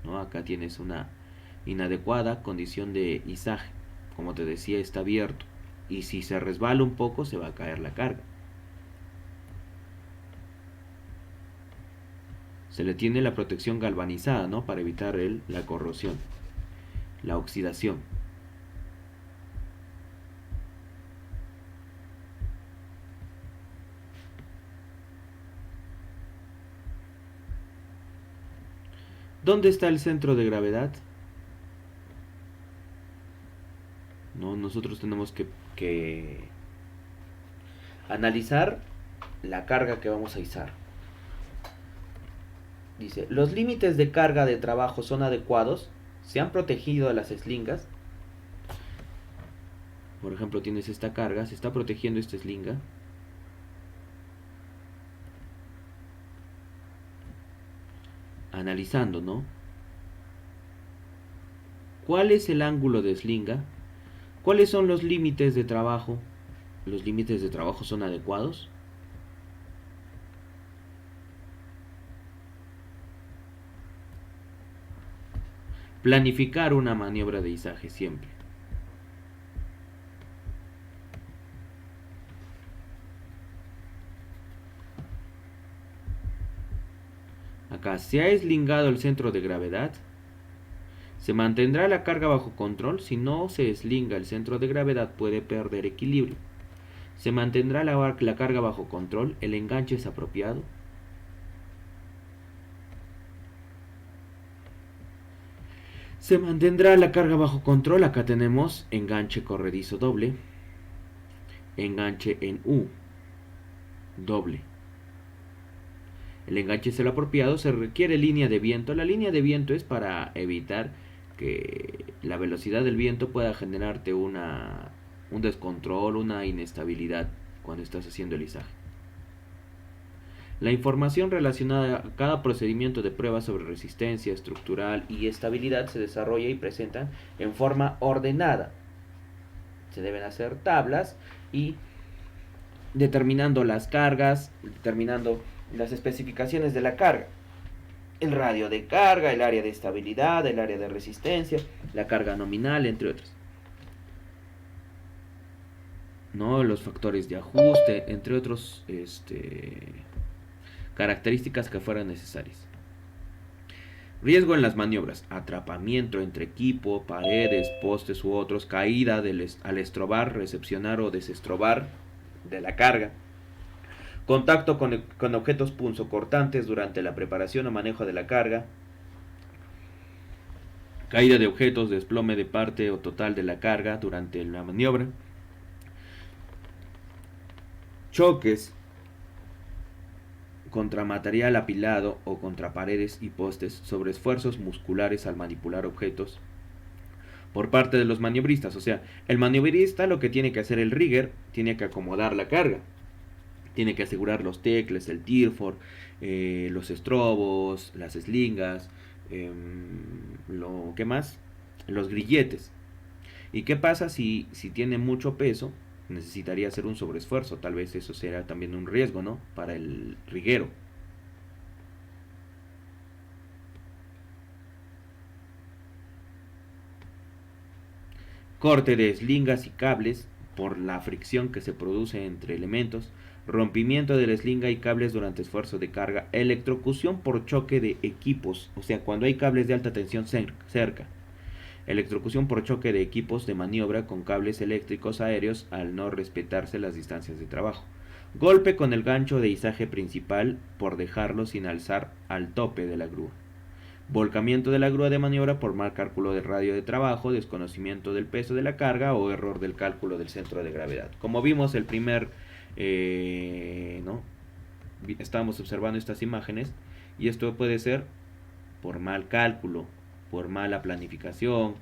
¿no? Acá tienes una inadecuada condición de izaje, como te decía, está abierto, y si se resbala un poco se va a caer la carga. Se le tiene la protección galvanizada, ¿no? Para evitar la corrosión, la oxidación. ¿Dónde está el centro de gravedad? No, nosotros tenemos que analizar la carga que vamos a izar. Dice, los límites de carga de trabajo son adecuados, se han protegido a las eslingas. Por ejemplo, tienes esta carga, se está protegiendo esta eslinga. Analizando, ¿no? ¿Cuál es el ángulo de eslinga? ¿Cuáles son los límites de trabajo? ¿Los límites de trabajo son adecuados? Planificar una maniobra de izaje siempre. Acá se ha eslingado el centro de gravedad. Se mantendrá la carga bajo control. Si no se eslinga el centro de gravedad puede perder equilibrio. Se mantendrá la carga bajo control. El enganche es apropiado. Se mantendrá la carga bajo control. Acá tenemos enganche corredizo doble. Enganche en U doble. El enganche es el apropiado. Se requiere línea de viento. La línea de viento es para evitar que la velocidad del viento pueda generarte un descontrol, una inestabilidad cuando estás haciendo el izaje. La información relacionada a cada procedimiento de prueba sobre resistencia estructural y estabilidad se desarrolla y presenta en forma ordenada. Se deben hacer tablas y determinando las cargas, determinando las especificaciones de la carga. El radio de carga, el área de estabilidad, el área de resistencia, la carga nominal, entre otros. ¿No? Los factores de ajuste, entre otros características que fueran necesarias. Riesgo en las maniobras: atrapamiento entre equipo, paredes, postes u otros, caída al estrobar, recepcionar o desestrobar de la carga, contacto con objetos punzocortantes durante la preparación o manejo de la carga, caída de objetos, desplome de parte o total de la carga durante la maniobra, choques contra material apilado o contra paredes y postes, sobre esfuerzos musculares al manipular objetos por parte de los maniobristas. O sea, el maniobrista lo que tiene que hacer, el rigger, tiene que acomodar la carga. Tiene que asegurar los tecles, el tirfor, los estrobos, las eslingas, ¿qué más? Los grilletes. ¿Y qué pasa si tiene mucho peso? Necesitaría hacer un sobreesfuerzo. Tal vez eso será también un riesgo, ¿no? Para el riguero. Corte de eslingas y cables por la fricción que se produce entre elementos. Rompimiento de la eslinga y cables durante esfuerzo de carga. Electrocución por choque de equipos. O sea, cuando hay cables de alta tensión cerca. Electrocución por choque de equipos de maniobra con cables eléctricos aéreos al no respetarse las distancias de trabajo. Golpe con el gancho de izaje principal por dejarlo sin alzar al tope de la grúa. Volcamiento de la grúa de maniobra por mal cálculo del radio de trabajo, desconocimiento del peso de la carga o error del cálculo del centro de gravedad. Como vimos, el primer Estamos observando estas imágenes y esto puede ser por mal cálculo, por mala planificación,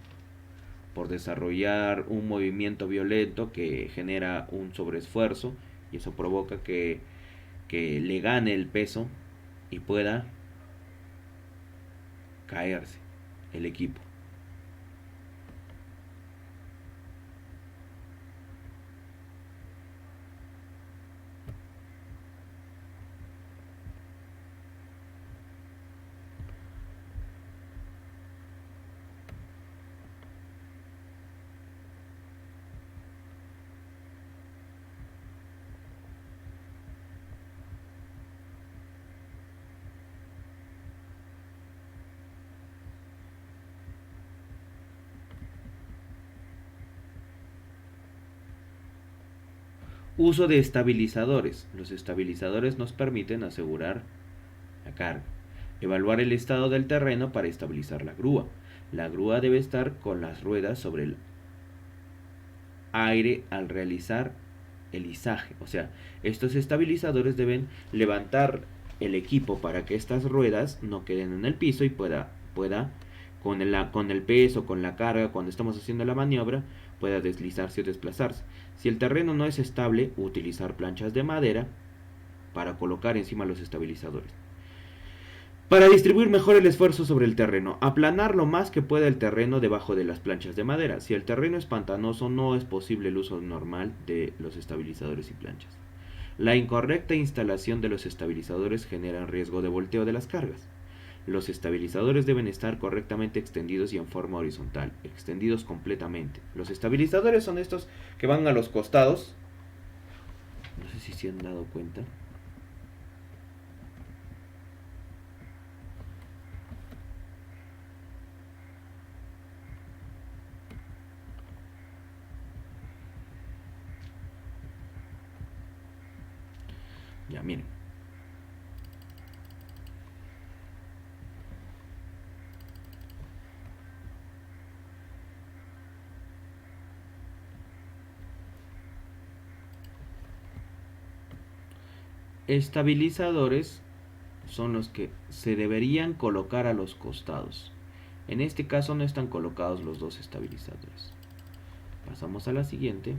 por desarrollar un movimiento violento que genera un sobreesfuerzo y eso provoca que le gane el peso y pueda caerse el equipo. Uso de estabilizadores. Los estabilizadores nos permiten asegurar la carga. Evaluar el estado del terreno para estabilizar la grúa. La grúa debe estar con las ruedas sobre el aire al realizar el izaje. O sea, estos estabilizadores deben levantar el equipo para que estas ruedas no queden en el piso y pueda con el peso, con la carga, cuando estamos haciendo la maniobra, pueda deslizarse o desplazarse. Si el terreno no es estable, utilizar planchas de madera para colocar encima los estabilizadores. Para distribuir mejor el esfuerzo sobre el terreno, aplanar lo más que pueda el terreno debajo de las planchas de madera. Si el terreno es pantanoso, no es posible el uso normal de los estabilizadores y planchas. La incorrecta instalación de los estabilizadores genera riesgo de volteo de las cargas. Los estabilizadores deben estar correctamente extendidos y en forma horizontal, extendidos completamente. Los estabilizadores son estos que van a los costados. No sé si se han dado cuenta. Ya, miren. Estabilizadores son los que se deberían colocar a los costados. En este caso no están colocados los dos estabilizadores. Pasamos a la siguiente.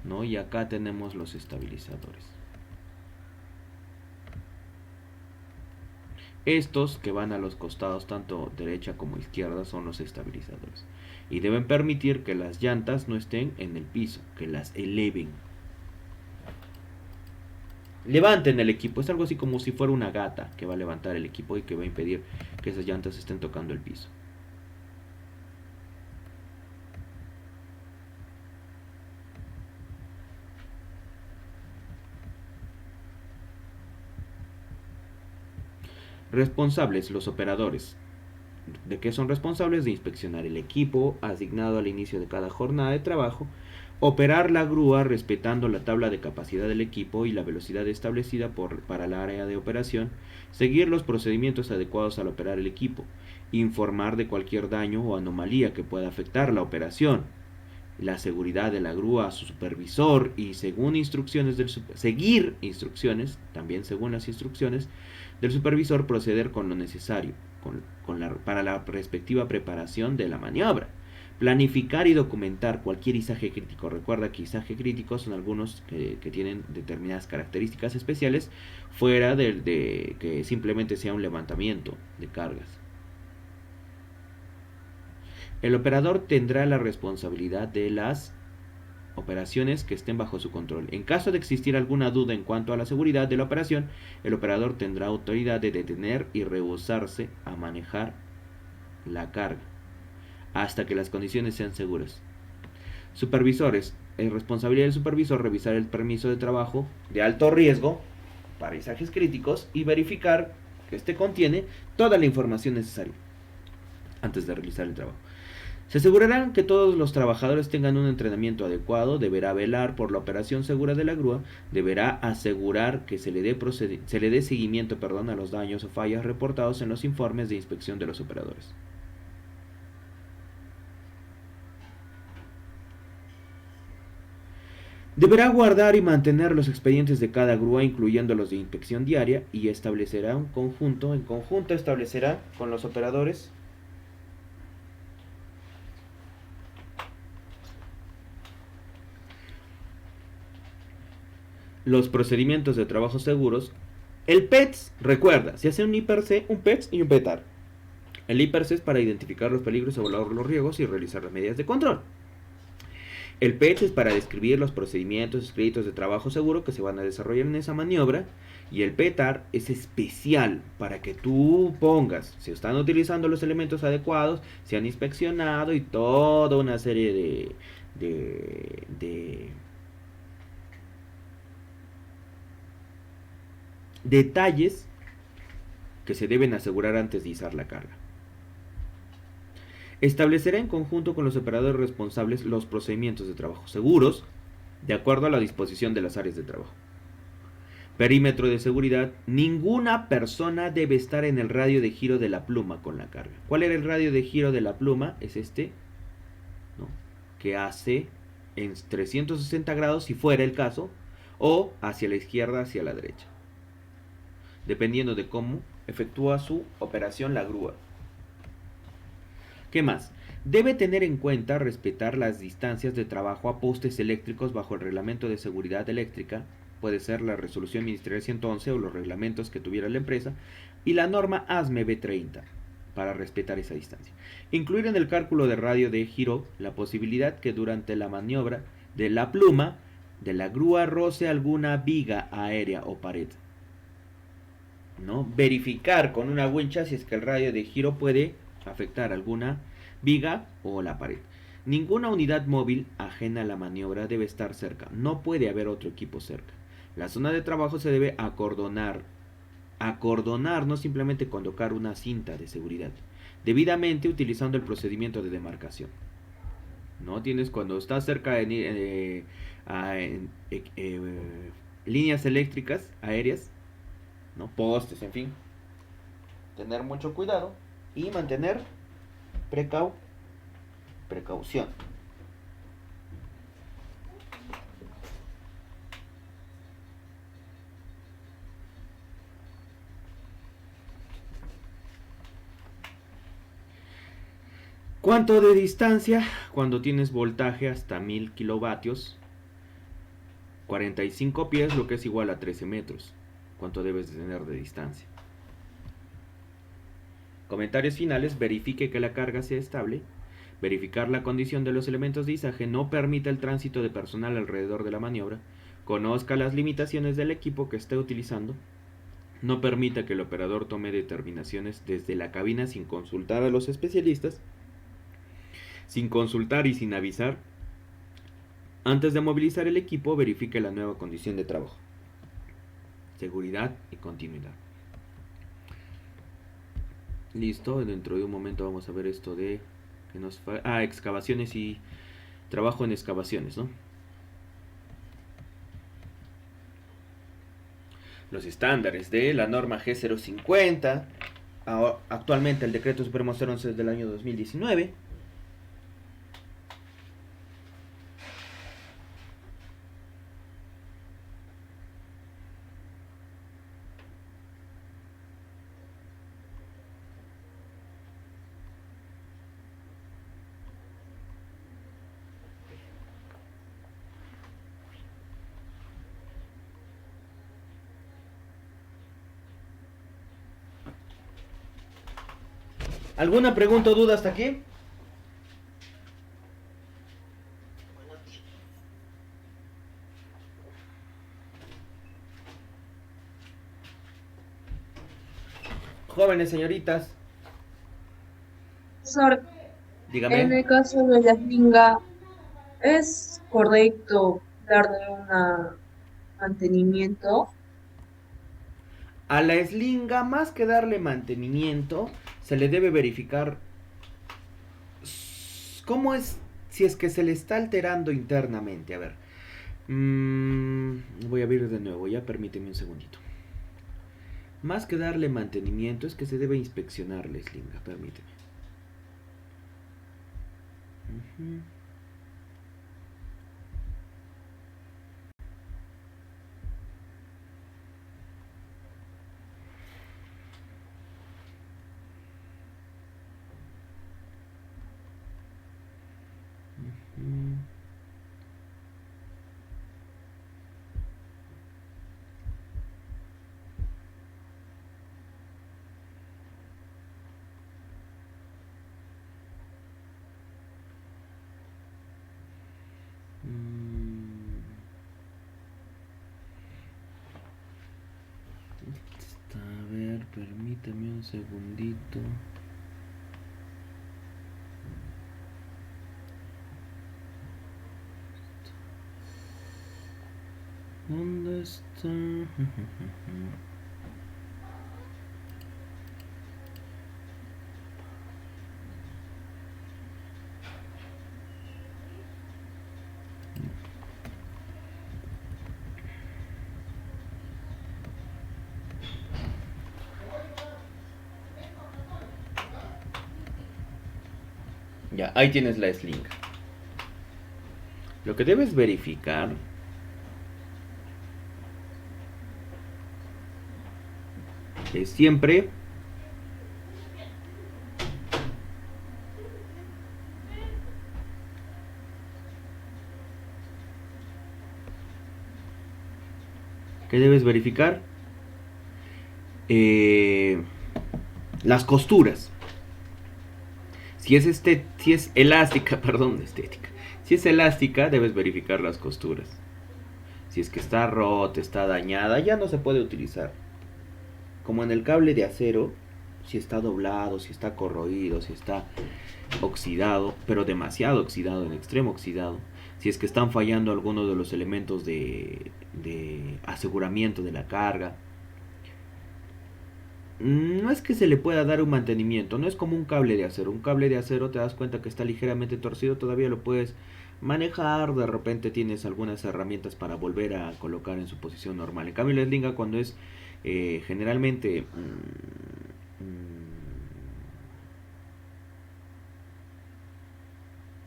¿No? Y acá tenemos los estabilizadores. Estos que van a los costados, tanto derecha como izquierda, son los estabilizadores. Y deben permitir que las llantas no estén en el piso, que las eleven. Levanten el equipo, es algo así como si fuera una gata que va a levantar el equipo y que va a impedir que esas llantas estén tocando el piso. Responsables, los operadores. ¿De qué son responsables? De inspeccionar el equipo asignado al inicio de cada jornada de trabajo, operar la grúa respetando la tabla de capacidad del equipo y la velocidad establecida para el área de operación, seguir los procedimientos adecuados al operar el equipo, informar de cualquier daño o anomalía que pueda afectar la operación, la seguridad de la grúa a su supervisor y según instrucciones seguir instrucciones, también según las instrucciones del supervisor, proceder con lo necesario para la respectiva preparación de la maniobra. Planificar y documentar cualquier izaje crítico. Recuerda que izaje crítico son algunos que tienen determinadas características especiales fuera de que simplemente sea un levantamiento de cargas. El operador tendrá la responsabilidad de las operaciones que estén bajo su control. En caso de existir alguna duda en cuanto a la seguridad de la operación, el operador tendrá autoridad de detener y rehusarse a manejar la carga hasta que las condiciones sean seguras. Supervisores. Es responsabilidad del supervisor revisar el permiso de trabajo de alto riesgo para izajes críticos y verificar que este contiene toda la información necesaria antes de realizar el trabajo. Se asegurarán que todos los trabajadores tengan un entrenamiento adecuado, deberá velar por la operación segura de la grúa, deberá asegurar que se le dé seguimiento a los daños o fallas reportados en los informes de inspección de los operadores. Deberá guardar y mantener los expedientes de cada grúa, incluyendo los de inspección diaria, y establecerá un conjunto, en conjunto establecerá con los operadores los procedimientos de trabajo seguros. El PETS, recuerda, se hace un IPRC, un PETS y un PETAR. El IPRC es para identificar los peligros, evaluar los riesgos y realizar las medidas de control. El PETS es para describir los procedimientos escritos de trabajo seguro que se van a desarrollar en esa maniobra. Y el PETAR es especial para que tú pongas, si están utilizando los elementos adecuados, se han inspeccionado y toda una serie de detalles que se deben asegurar antes de izar la carga. Establecerá en conjunto con los operadores responsables los procedimientos de trabajo seguros, de acuerdo a la disposición de las áreas de trabajo. Perímetro de seguridad. Ninguna persona debe estar en el radio de giro de la pluma con la carga. ¿Cuál era el radio de giro de la pluma? Es este, ¿no? Que hace en 360 grados, si fuera el caso, o hacia la izquierda, hacia la derecha, dependiendo de cómo efectúa su operación la grúa. ¿Qué más? Debe tener en cuenta respetar las distancias de trabajo a postes eléctricos bajo el reglamento de seguridad eléctrica, puede ser la resolución ministerial 111 o los reglamentos que tuviera la empresa, y la norma ASME B30 para respetar esa distancia. Incluir en el cálculo de radio de giro la posibilidad que durante la maniobra de la pluma de la grúa roce alguna viga aérea o pared, ¿no? Verificar con una wincha si es que el radio de giro puede afectar alguna viga o la pared. Ninguna unidad móvil ajena a la maniobra debe estar cerca. No puede haber otro equipo cerca. La zona de trabajo se debe acordonar. Acordonar, no simplemente colocar una cinta de seguridad. Debidamente utilizando el procedimiento de demarcación. No tienes cuando estás cerca de líneas eléctricas aéreas, ¿no? Postes, en fin. Tener mucho cuidado y mantener precaución. ¿Cuánto de distancia? Cuando tienes voltaje hasta 1000 kilovatios, 45 pies, lo que es igual a 13 metros. ¿Cuánto debes de tener de distancia? Comentarios finales. Verifique que la carga sea estable. Verificar la condición de los elementos de izaje. No permita el tránsito de personal alrededor de la maniobra. Conozca las limitaciones del equipo que esté utilizando. No permita que el operador tome determinaciones desde la cabina sin consultar a los especialistas, sin consultar y sin avisar. Antes de movilizar el equipo, verifique la nueva condición de trabajo. Seguridad y continuidad. Listo, dentro de un momento vamos a ver esto de excavaciones y trabajo en excavaciones, ¿no? Los estándares de la norma G050, actualmente el decreto Supremo 011 del año 2019. ¿Alguna pregunta o duda hasta aquí? Jóvenes señoritas, Profesor, en dígame. el caso de la eslinga, ¿es correcto darle un mantenimiento? A la eslinga, más que darle mantenimiento, se le debe verificar cómo es, si es que se le está alterando internamente. A ver, voy a abrir de nuevo, ya permíteme un segundito. Más que darle mantenimiento, es que se debe inspeccionar la eslinga, permíteme. A ver, permítame un segundito. ¿Dónde está? Ya, ahí tienes la sling. Lo que debes verificar es siempre que debes verificar las costuras. Si es elástica, perdón, estética. Si es elástica, debes verificar las costuras. Si es que está rota, está dañada, ya no se puede utilizar. Como en el cable de acero, si está doblado, si está corroído, si está oxidado, pero demasiado oxidado, en extremo oxidado, si es que están fallando algunos de los elementos de aseguramiento de la carga, no es que se le pueda dar un mantenimiento, no es como un cable de acero. Un cable de acero te das cuenta que está ligeramente torcido, todavía lo puedes manejar, de repente tienes algunas herramientas para volver a colocar en su posición normal. En cambio la slinga cuando es generalmente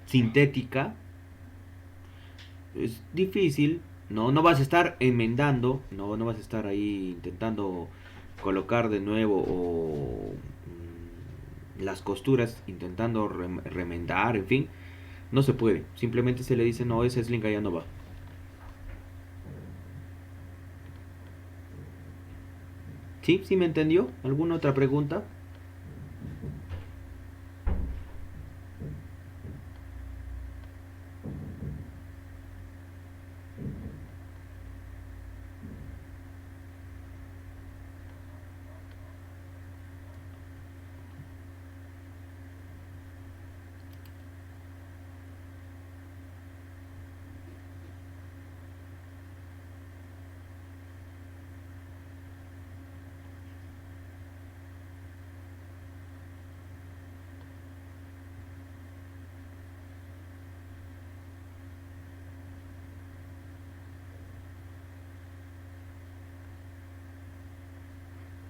sintética, es difícil, no vas a estar enmendando, no vas a estar ahí intentando colocar de nuevo o las costuras intentando remendar, en fin, no se puede. Simplemente se le dice, no, esa slinga ya no va. ¿Sí? ¿Sí me entendió? ¿Alguna otra pregunta?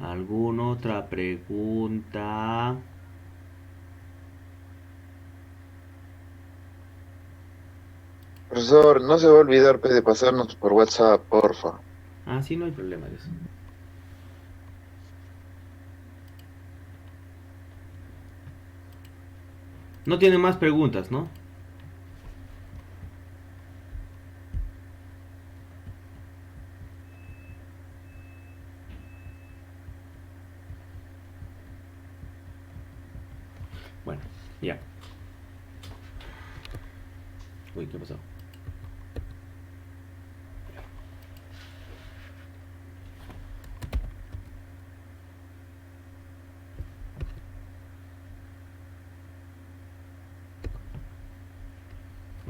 ¿Alguna otra pregunta? Profesor, no se va a olvidar pues, de pasarnos por WhatsApp, porfa. Ah, sí, no hay problema de eso. No tiene más preguntas, ¿no? Bueno, ya. Uy, ¿qué pasó?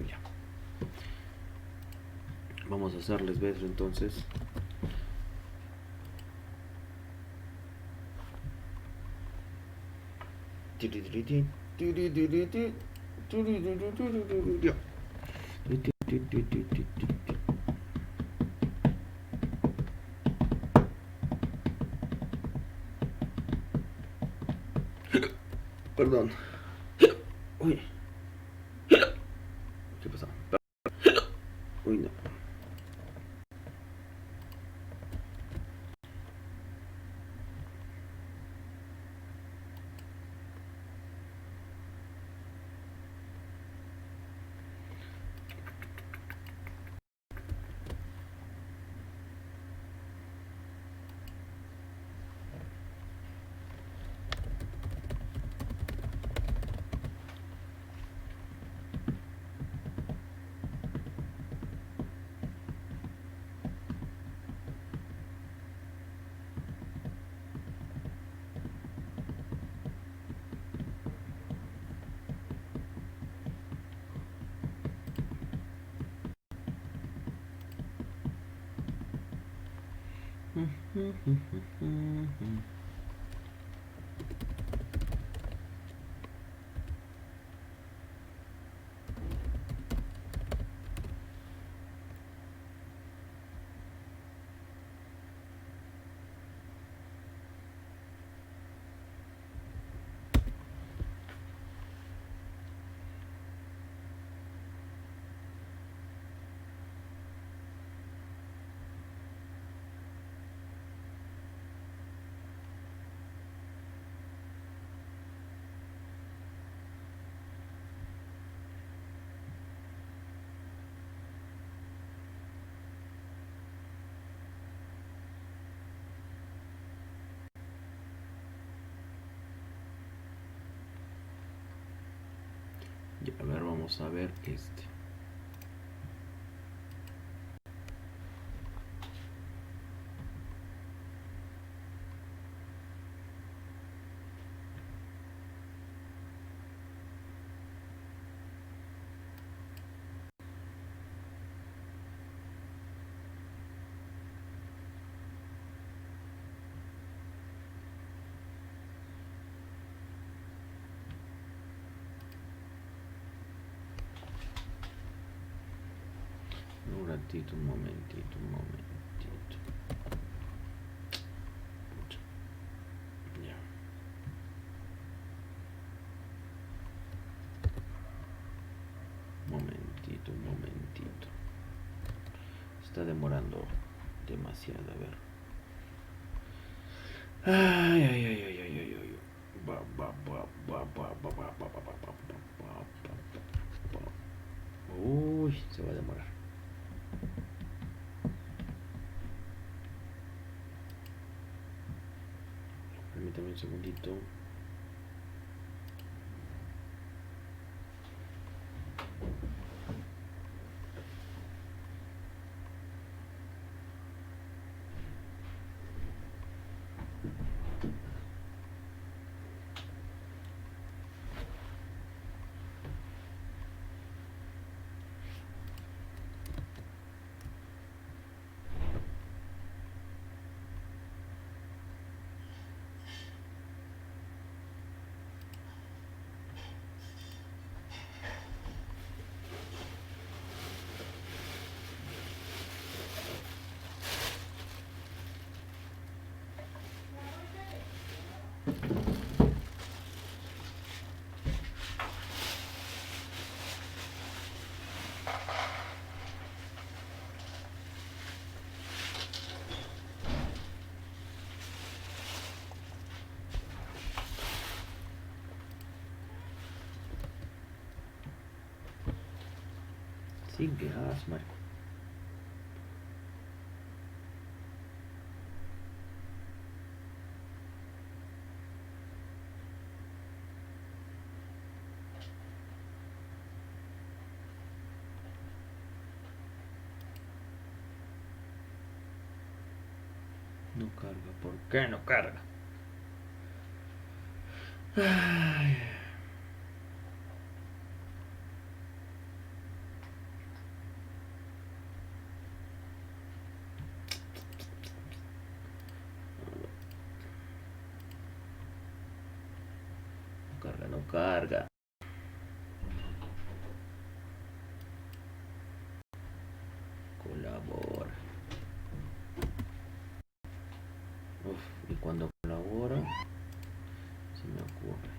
Ya. Vamos a hacerles ver entonces. Perdón. Uy, ¿qué pasó? Uy, no. Ya, a ver, vamos a ver este. Un ratito, un momentito, un momentito. Pucha. Ya. Momentito, un momentito. Está demorando demasiado, a ver. Ay, ay, ay, ay, ay, ay, ay. Ba, ba, ba, ba, ba, ba, ba, ba, ba, ba, ba, ba, ba, ba. Uy, se va a demorar. Permítame un segundito. Sí, gas, Marco. No carga, ¿por qué no carga? Ay. No carga, no carga. Colabora. Uf, y cuando colabora, se me ocurre.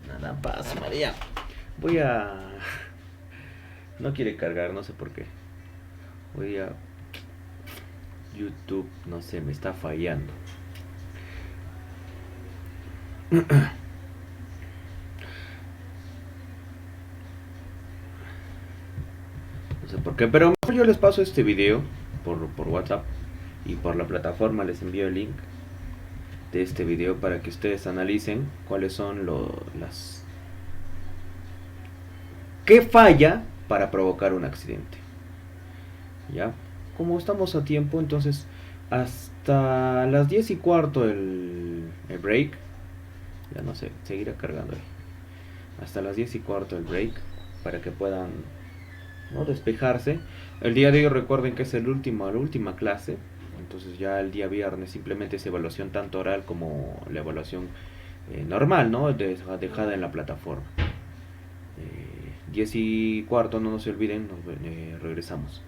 Nada pasa, María. Voy a... No quiere cargar, no sé por qué. Voy a... YouTube, no sé, me está fallando. No sé por qué, pero mejor yo les paso este video por WhatsApp y por la plataforma les envío el link de este video para que ustedes analicen cuáles son las... ¿Qué falla para provocar un accidente? ¿Ya? Como estamos a tiempo, entonces hasta las 10:15 el break. Ya no sé, seguirá cargando ahí. Hasta las 10:15 el break para que puedan, ¿no?, despejarse. El día de hoy recuerden que es la última clase. Entonces ya el día viernes simplemente es evaluación tanto oral como la evaluación normal, ¿no? Dejada en la plataforma. 10:15, no se olviden, regresamos.